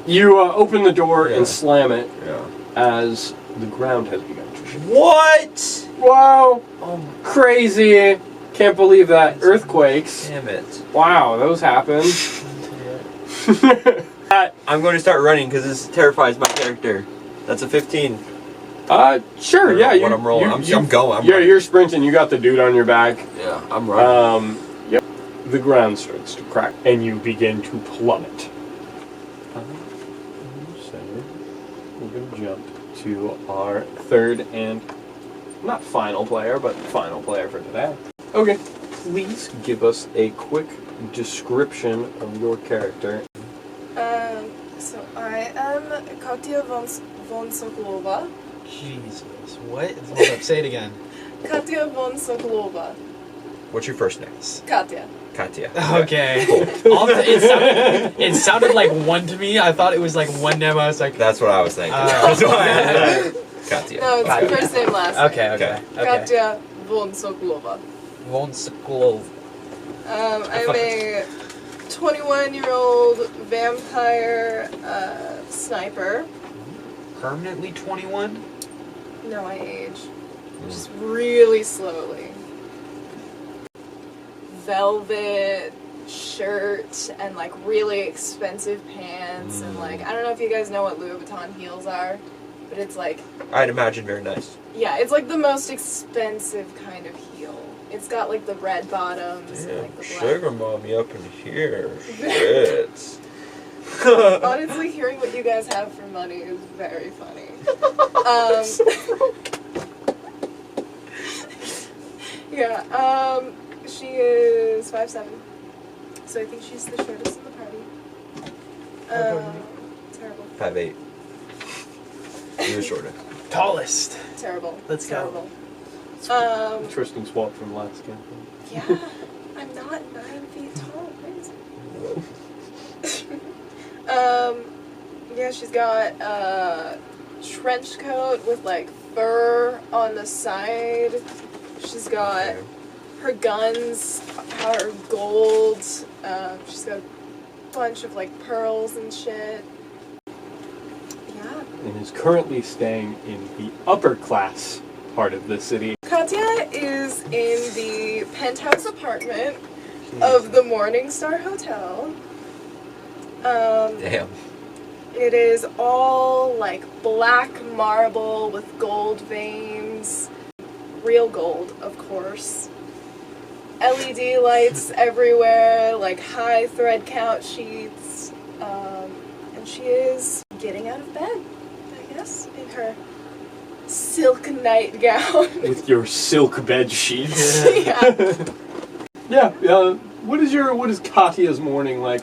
You open the door Yeah. and slam it Yeah. as the ground has begun to shake. What? Wow! Oh Crazy! Can't believe that. Earthquakes. damn it. Wow, those happen. I'm going to start running because this terrifies my character. That's a 15. Sure, I don't yeah. know what I'm rolling. I'm going. I'm running. You're sprinting. You got the dude on your back. Yeah, I'm running. Yep. The ground starts to crack, and you begin to plummet. So, we're going to jump to our third and not final player, but final player for today. Okay. Please give us a quick description of your character. So I am Katya von Sokolova. Jesus. What? Hold up, say it again. Katya von Sokolova. What's your first name? Katya. Katya. Okay. Cool. It sounded like one to me. I thought it was like one name. I was like, That's what I was thinking. Oh. That's why. Katya. No, it's Katya. first name, last name. okay. Katya von Sokolova. Von Sokolov. I'm a 21-year-old vampire sniper. Permanently 21? No, I age. Just really slowly. Velvet shirt and like really expensive pants and like I don't know if you guys know what Louis Vuitton heels are, but it's like I'd imagine very nice. yeah, it's like the most expensive kind of heel. It's got like the red bottoms and Damn, like the black. sugar mommy up in here. Shit. Honestly, hearing what you guys have for money is very funny. Yeah, she is 5'7", so I think she's the shortest in the party. Terrible. 5'8". You're shorter. Tallest. Terrible. Let's go. Terrible. Interesting swap from last campaign. Yeah, I'm not 9 feet tall. Crazy. Yeah, she's got a trench coat with like fur on the side. She's got her guns are gold. She's got a bunch of like pearls and shit. Yeah. And is currently staying in the upper class part of the city. Katya is in the penthouse apartment of the Morningstar Hotel. Damn. It is all like black marble with gold veins. Real gold, of course. LED lights everywhere, like high thread count sheets. And she is getting out of bed, I guess, in her silk nightgown. With your silk bed sheets. Yeah. Yeah, what is Katya's morning like?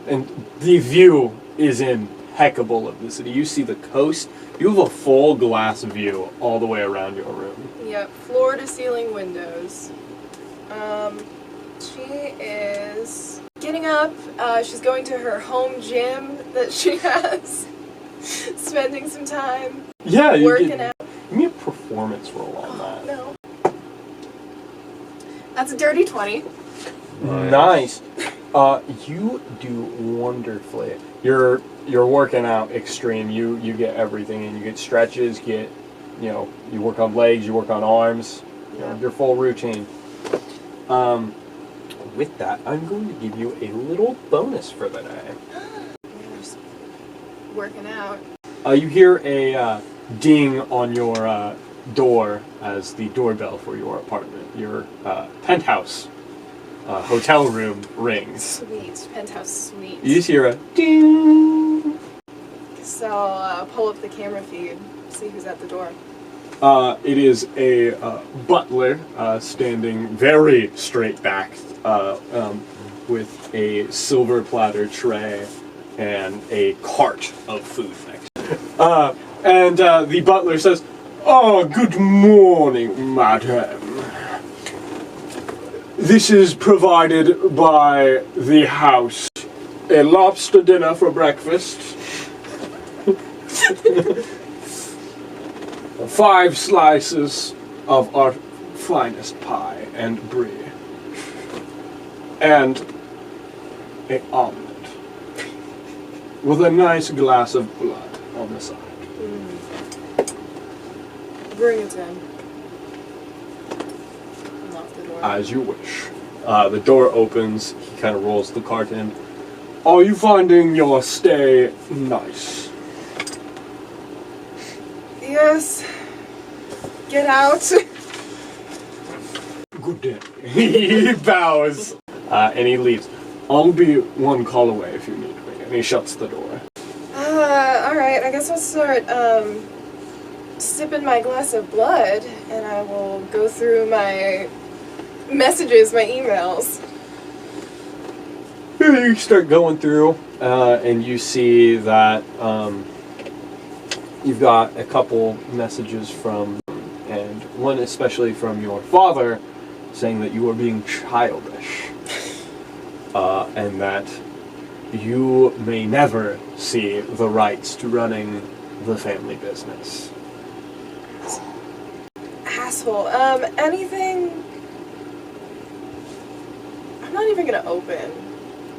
And the view is impeccable of the city. You see the coast. You have a full glass view all the way around your room. Yep, floor to ceiling windows. She is getting up. She's going to her home gym that she has. Spending some time Yeah, you working out. give me a performance roll on that. No. That's a dirty 20. Nice. You do wonderfully. You're working out extreme. You get everything in. You get stretches. You work on legs. You work on arms. Your full routine. With that, I'm going to give you a little bonus for the day. You're just working out. You hear a ding on your door as the doorbell for your apartment. Your penthouse hotel room rings. Sweet. Penthouse suite. You just hear a ding. So I'll pull up the camera feed, see who's at the door. It is a butler standing very straight backed with a silver platter tray and a cart of food next. And the butler says, "Oh, good morning, madam. This is provided by the house. A lobster dinner for breakfast. 5 slices of our finest pie and brie. And an omelet. With a nice glass of blood on the side." Bring it in. Unlock the door. As you wish. The door opens, he kind of rolls the cart in. "Are you finding your stay nice?" Yes. Get out. "Good day." He bows. And he leaves. "I'll be 1 call away if you need me." And he shuts the door. Alright, I guess I'll start, sipping my glass of blood, and I will go through my messages, my emails. You start going through, and you see that you've got a couple messages from, and one especially from your father, saying that you are being childish, and that you may never see the rights to running the family business. Asshole. Anything... I'm not even gonna open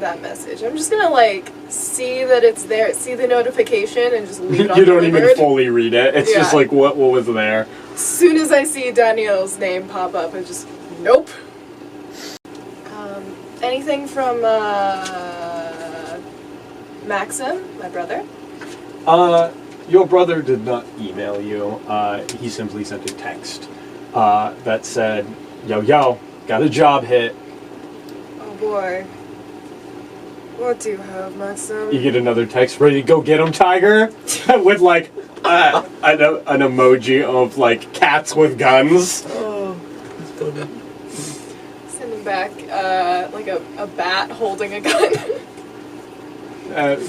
that message. I'm just gonna, like, see that it's there, see the notification, and just leave it on You don't even delivered. fully read it. It's just Yeah. like what was there. As soon as I see Danielle's name pop up, I just, nope. Anything from, Maxim, my brother? Your brother did not email you. He simply sent a text that said, Yo, got a job hit. Oh boy. What do you have, Maxim? You get another text, ready to go get him, Tiger? With like an emoji of like cats with guns. Oh, it's funny. Sending back like a bat holding a gun.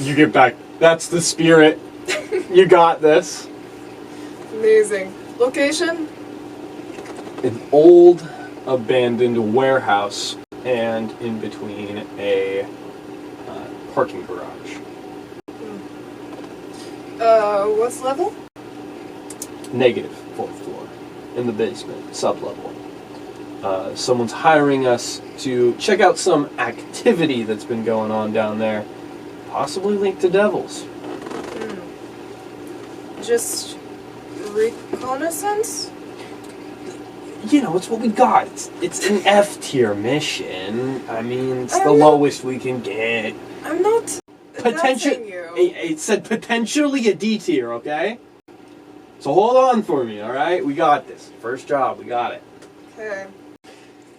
You get back, that's the spirit. You got this. Amazing. Location? An old abandoned warehouse and in between a parking garage. What's level? Negative 4th floor in the basement, sub-level. Someone's hiring us to check out some activity that's been going on down there, possibly linked to devils. Just reconnaissance? You know, it's what we got. It's an F tier mission. I mean, it's the I'm not- lowest we can get. I'm not Potential. doubting you. It said potentially a D tier, okay? So hold on for me, all right? We got this. First job, we got it. Okay.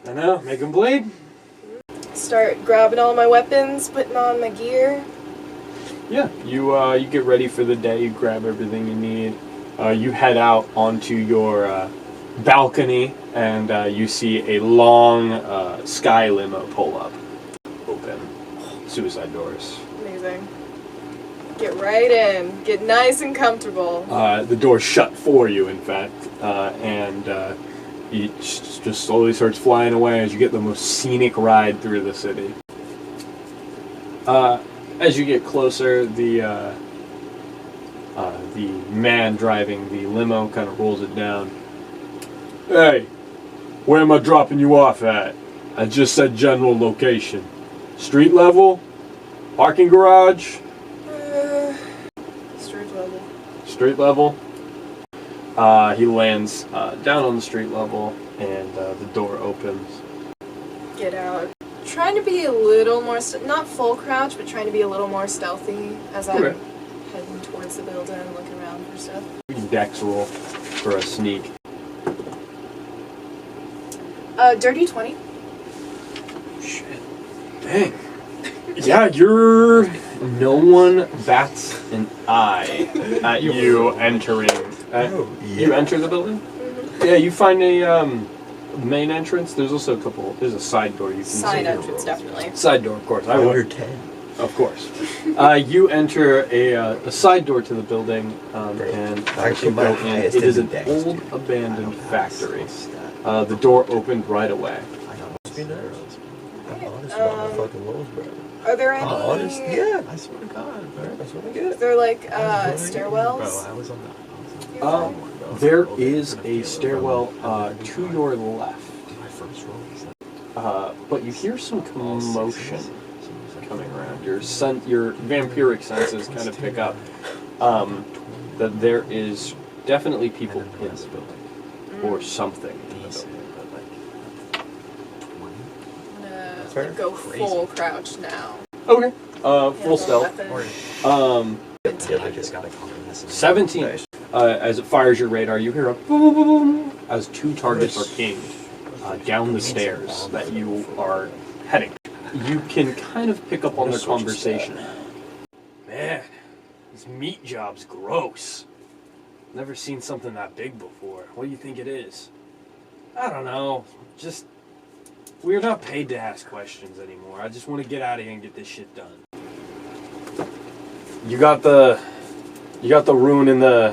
I know, make 'em bleed. Start grabbing all my weapons, putting on my gear. Yeah, you get ready for the day. You grab everything you need. You head out onto your balcony, and you see a long sky limo pull up. Open. Suicide doors. Amazing. Get right in. Get nice and comfortable. The door's shut for you, in fact, and it just slowly starts flying away as you get the most scenic ride through the city. As you get closer, the man driving the limo kind of rolls it down. Hey, where am I dropping you off at? I just said general location. Street level? Parking garage? Street level. Street level. He lands down on the street level, and the door opens. Get out. Trying to be a little more, not full crouch, but trying to be a little more stealthy as I'm Okay. heading towards the building, looking around for stuff. You can dex roll for a sneak. Dirty 20. Shit. Dang. Yeah, you're... No one bats an eye at you entering. You enter the building? Yeah, you find a main entrance. There's also a couple... There's a side door you can Side see. entrance, definitely. Side door, of course. I Under would. 10. Of course. You enter a side door to the building, and Actually, you my go in. highest It is is an dex, old dude. abandoned factory. The door opened right away. Must be nice. I'm honest Um, about my fucking lows, bro. Are there any? I'm honest, yeah. I swear to God, bro. That's what I Is get. there like Bro, stairwells? I was on the. There is a stairwell to your left, My first roll was like but you hear some commotion coming around. Your vampiric senses kind of pick up that there is definitely people in this building or something in the building. I'm gonna Fair. go Crazy. full crouch now. Okay. Full Handle stealth. weapon. I just got a compliment. 17. Nice. As it fires your radar, you hear a boom, boom, boom, as two targets are pinged down the stairs that you are heading. You can kind of pick up on their conversation. Man, this meat job's gross. Never seen something that big before. What do you think it is? I don't know. Just, we're not paid to ask questions anymore. I just want to get out of here and get this shit done. You got the rune in the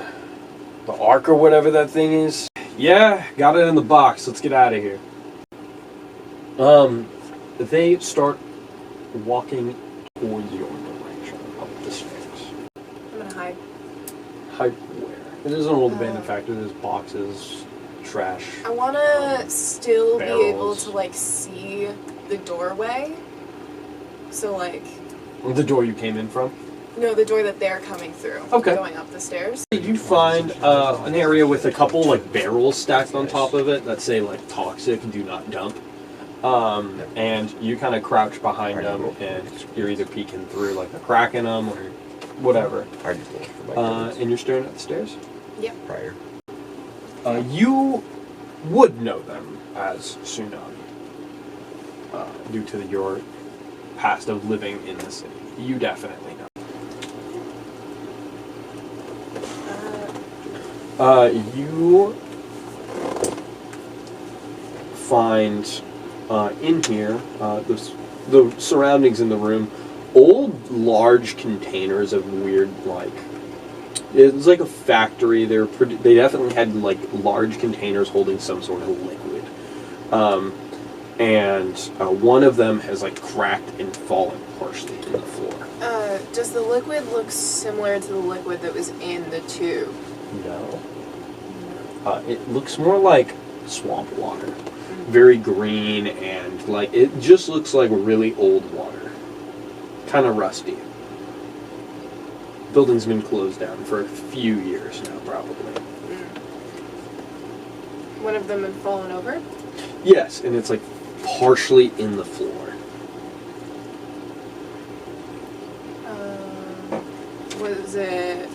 arc or whatever that thing is? Yeah, got it in the box. Let's get out of here. They start walking towards your direction up the stairs. I'm gonna hide. Hide where? It is an old abandoned factory. There's boxes, trash. I wanna still be able Barrels. to like see the doorway. So like, The door you came in from. no, the door that they're coming through. Okay. Going up the stairs. You find an area with a couple like barrels stacked on top of it that say like toxic, do not dump. And you kind of crouch behind them, and you're either peeking through like a crack in them or whatever. I just rolled for my And you're staring at the stairs. Yep. prior. You would know them as Tsunami, due to your past of living in the city. You definitely know. You find in here the surroundings in the room, old large containers of weird, like, it's like a factory. They definitely had like large containers holding some sort of liquid, and one of them has like cracked and fallen partially to the floor. Does the liquid look similar to the liquid that was in the tube? No. It looks more like swamp water. Very green, and like it just looks like really old water. Kind of rusty. Building's been closed down for a few years now, probably. One of them had fallen over? Yes, and it's like partially in the floor. Was it...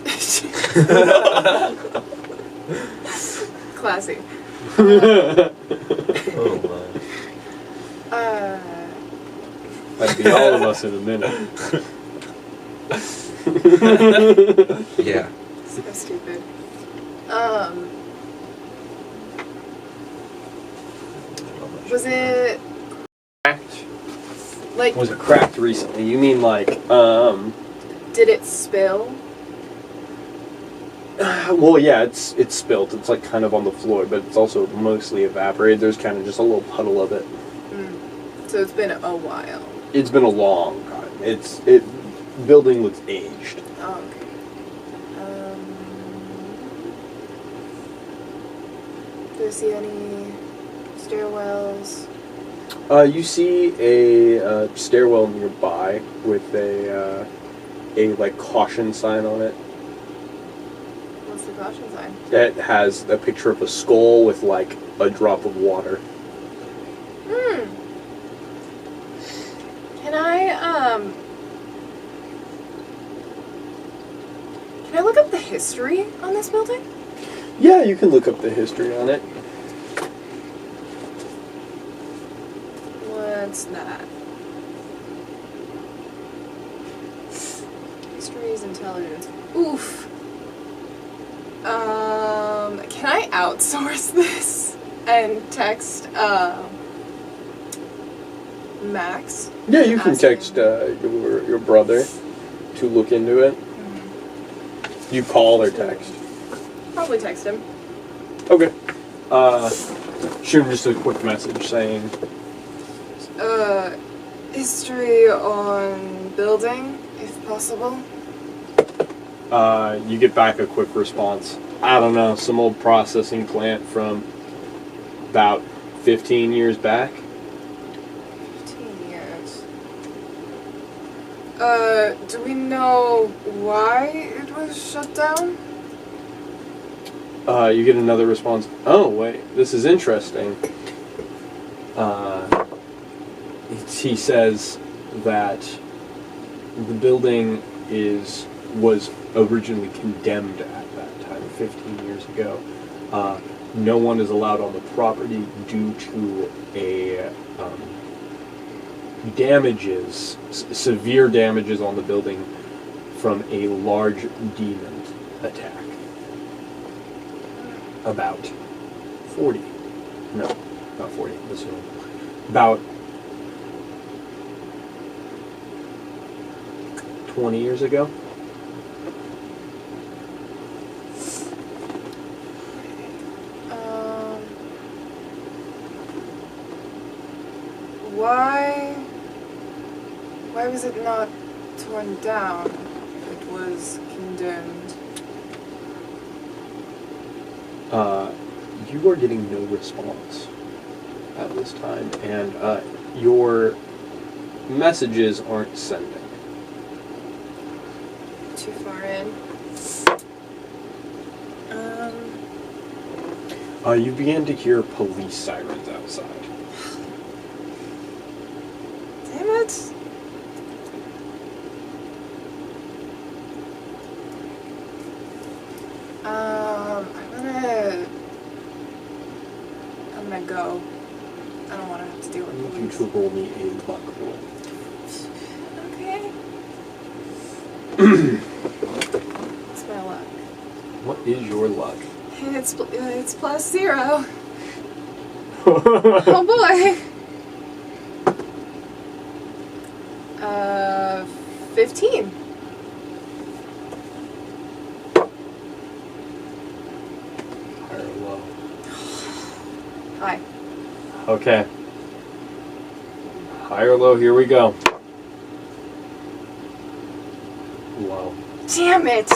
Classy. Oh my. That'd be all of us in a minute. Yeah. So stupid. Was it... Cracked? Like, Was it cracked recently? You mean like, did it spill? well, yeah, it's spilt. It's like kind of on the floor, but it's also mostly evaporated. There's kind of just a little puddle of it. So it's been a while. It's been a long time. Building looks aged. Oh, okay. Do you see any stairwells? You see a stairwell nearby with a like caution sign on it. What's the caution sign? It has a picture of a skull with like a drop of water. Can I look up the history on this building? Yeah, you can look up the history on it. What's that? History is intelligence. Oof. Can I outsource this and text Max? Yeah, you can Ask text him. your brother to look into it. You call or text. Probably text him. Okay. Shoot him just a quick message saying, History on building, if possible. you get back a quick response. I don't know, some old processing plant from about 15 years back. 15 years. Do we know why it was shut down? You get another response. Oh, wait, this is interesting. He says that the building was originally condemned at that time, 15 years ago. No one is allowed on the property due to severe damages on the building from a large demon attack. About 40. No, not 40. This one. About 20 years ago. Why was it not torn down if it was condemned? You are getting no response at this time, and your messages aren't sending. Too far in. You began to hear police sirens outside. Damn it. I'm gonna I'm gonna go. I don't want to have to deal I with need you police. to roll me a luck roll. Okay. What's my luck? What is your luck? It's +0. Oh boy. 15. High or low? Hi. Okay. High or low, here we go. Low. Damn it.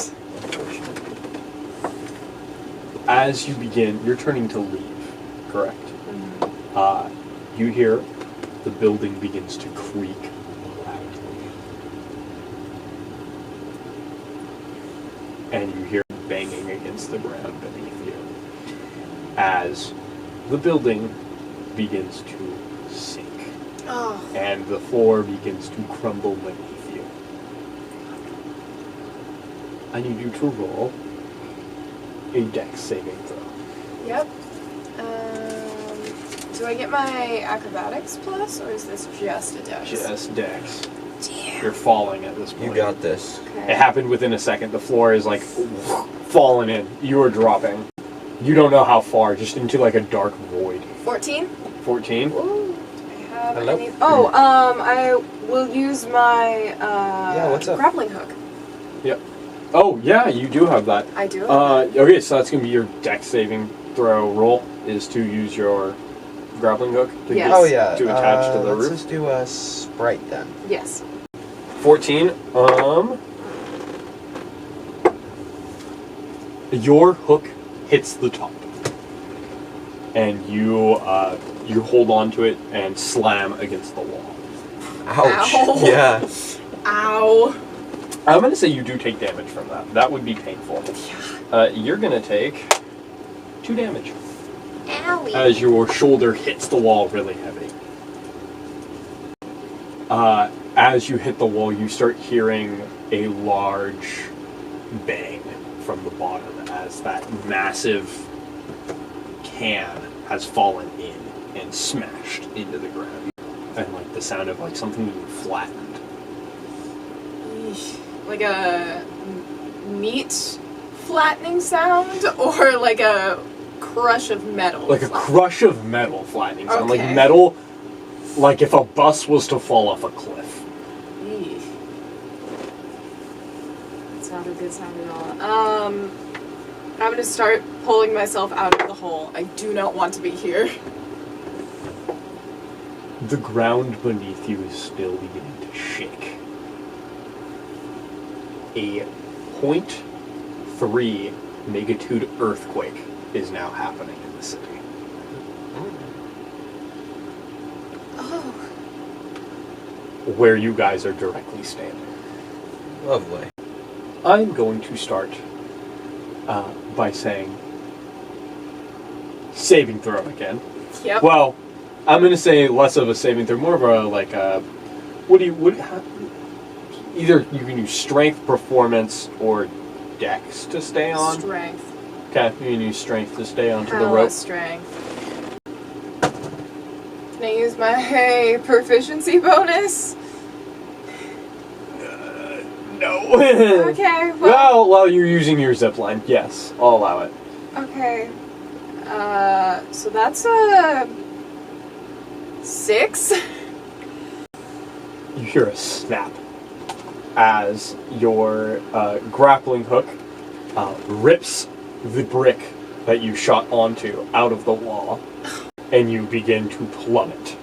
As you begin, you're turning to leave, correct? You hear the building begins to creak loudly. And you hear banging against the ground beneath you. As the building begins to sink. Oh. And the floor begins to crumble beneath you. I need you to roll a dex saving throw. Yep. Do I get my acrobatics plus, or is this just a dex? Just dex. Damn. You're falling at this point. You got this. Okay. It happened within a second. The floor is like falling in. You are dropping. You don't know how far, just into like a dark void. 14? 14? Ooh. Do I have Hello? any? Oh, I will use my what's up? grappling hook. Oh, yeah, you do have that. I do. Okay, so that's going to be your dex saving throw roll, is to use your grappling hook to, Yes. Oh yeah. to attach to the let's roof. just do a sprite then. Yes. 14. Your hook hits the top, and you hold on to it and slam against the wall. Ouch. Ow. Yeah. Ow. I'm gonna say you do take damage from that. That would be painful. You're gonna take 2 damage Owie. as your shoulder hits the wall really heavy. As you hit the wall, you start hearing a large bang from the bottom as that massive can has fallen in and smashed into the ground. And like the sound of like something being flattened. Eesh. Like a meat flattening sound, or like a crush of metal? Like a flattening? crush of metal flattening sound. Like Okay. metal, like if a bus was to fall off a cliff. Eesh. That's not a good sound at all. I'm gonna start pulling myself out of the hole. I do not want to be here. The ground beneath you is still beginning to shake. A 0.3 magnitude earthquake is now happening in the city. Oh. Where you guys are directly standing. Lovely. I'm going to start by saying saving throw again. Yep. Well, I'm going to say less of a saving throw, more of a like a either you can use strength, performance, or dex to stay on. Strength. Okay, you can use strength to stay onto the Hella rope. strength. Can I use my proficiency bonus? No. Okay, Well, you're using your zip line. Yes, I'll allow it. Okay. So that's a 6. You hear a snap as your grappling hook rips the brick that you shot onto out of the wall, and you begin to plummet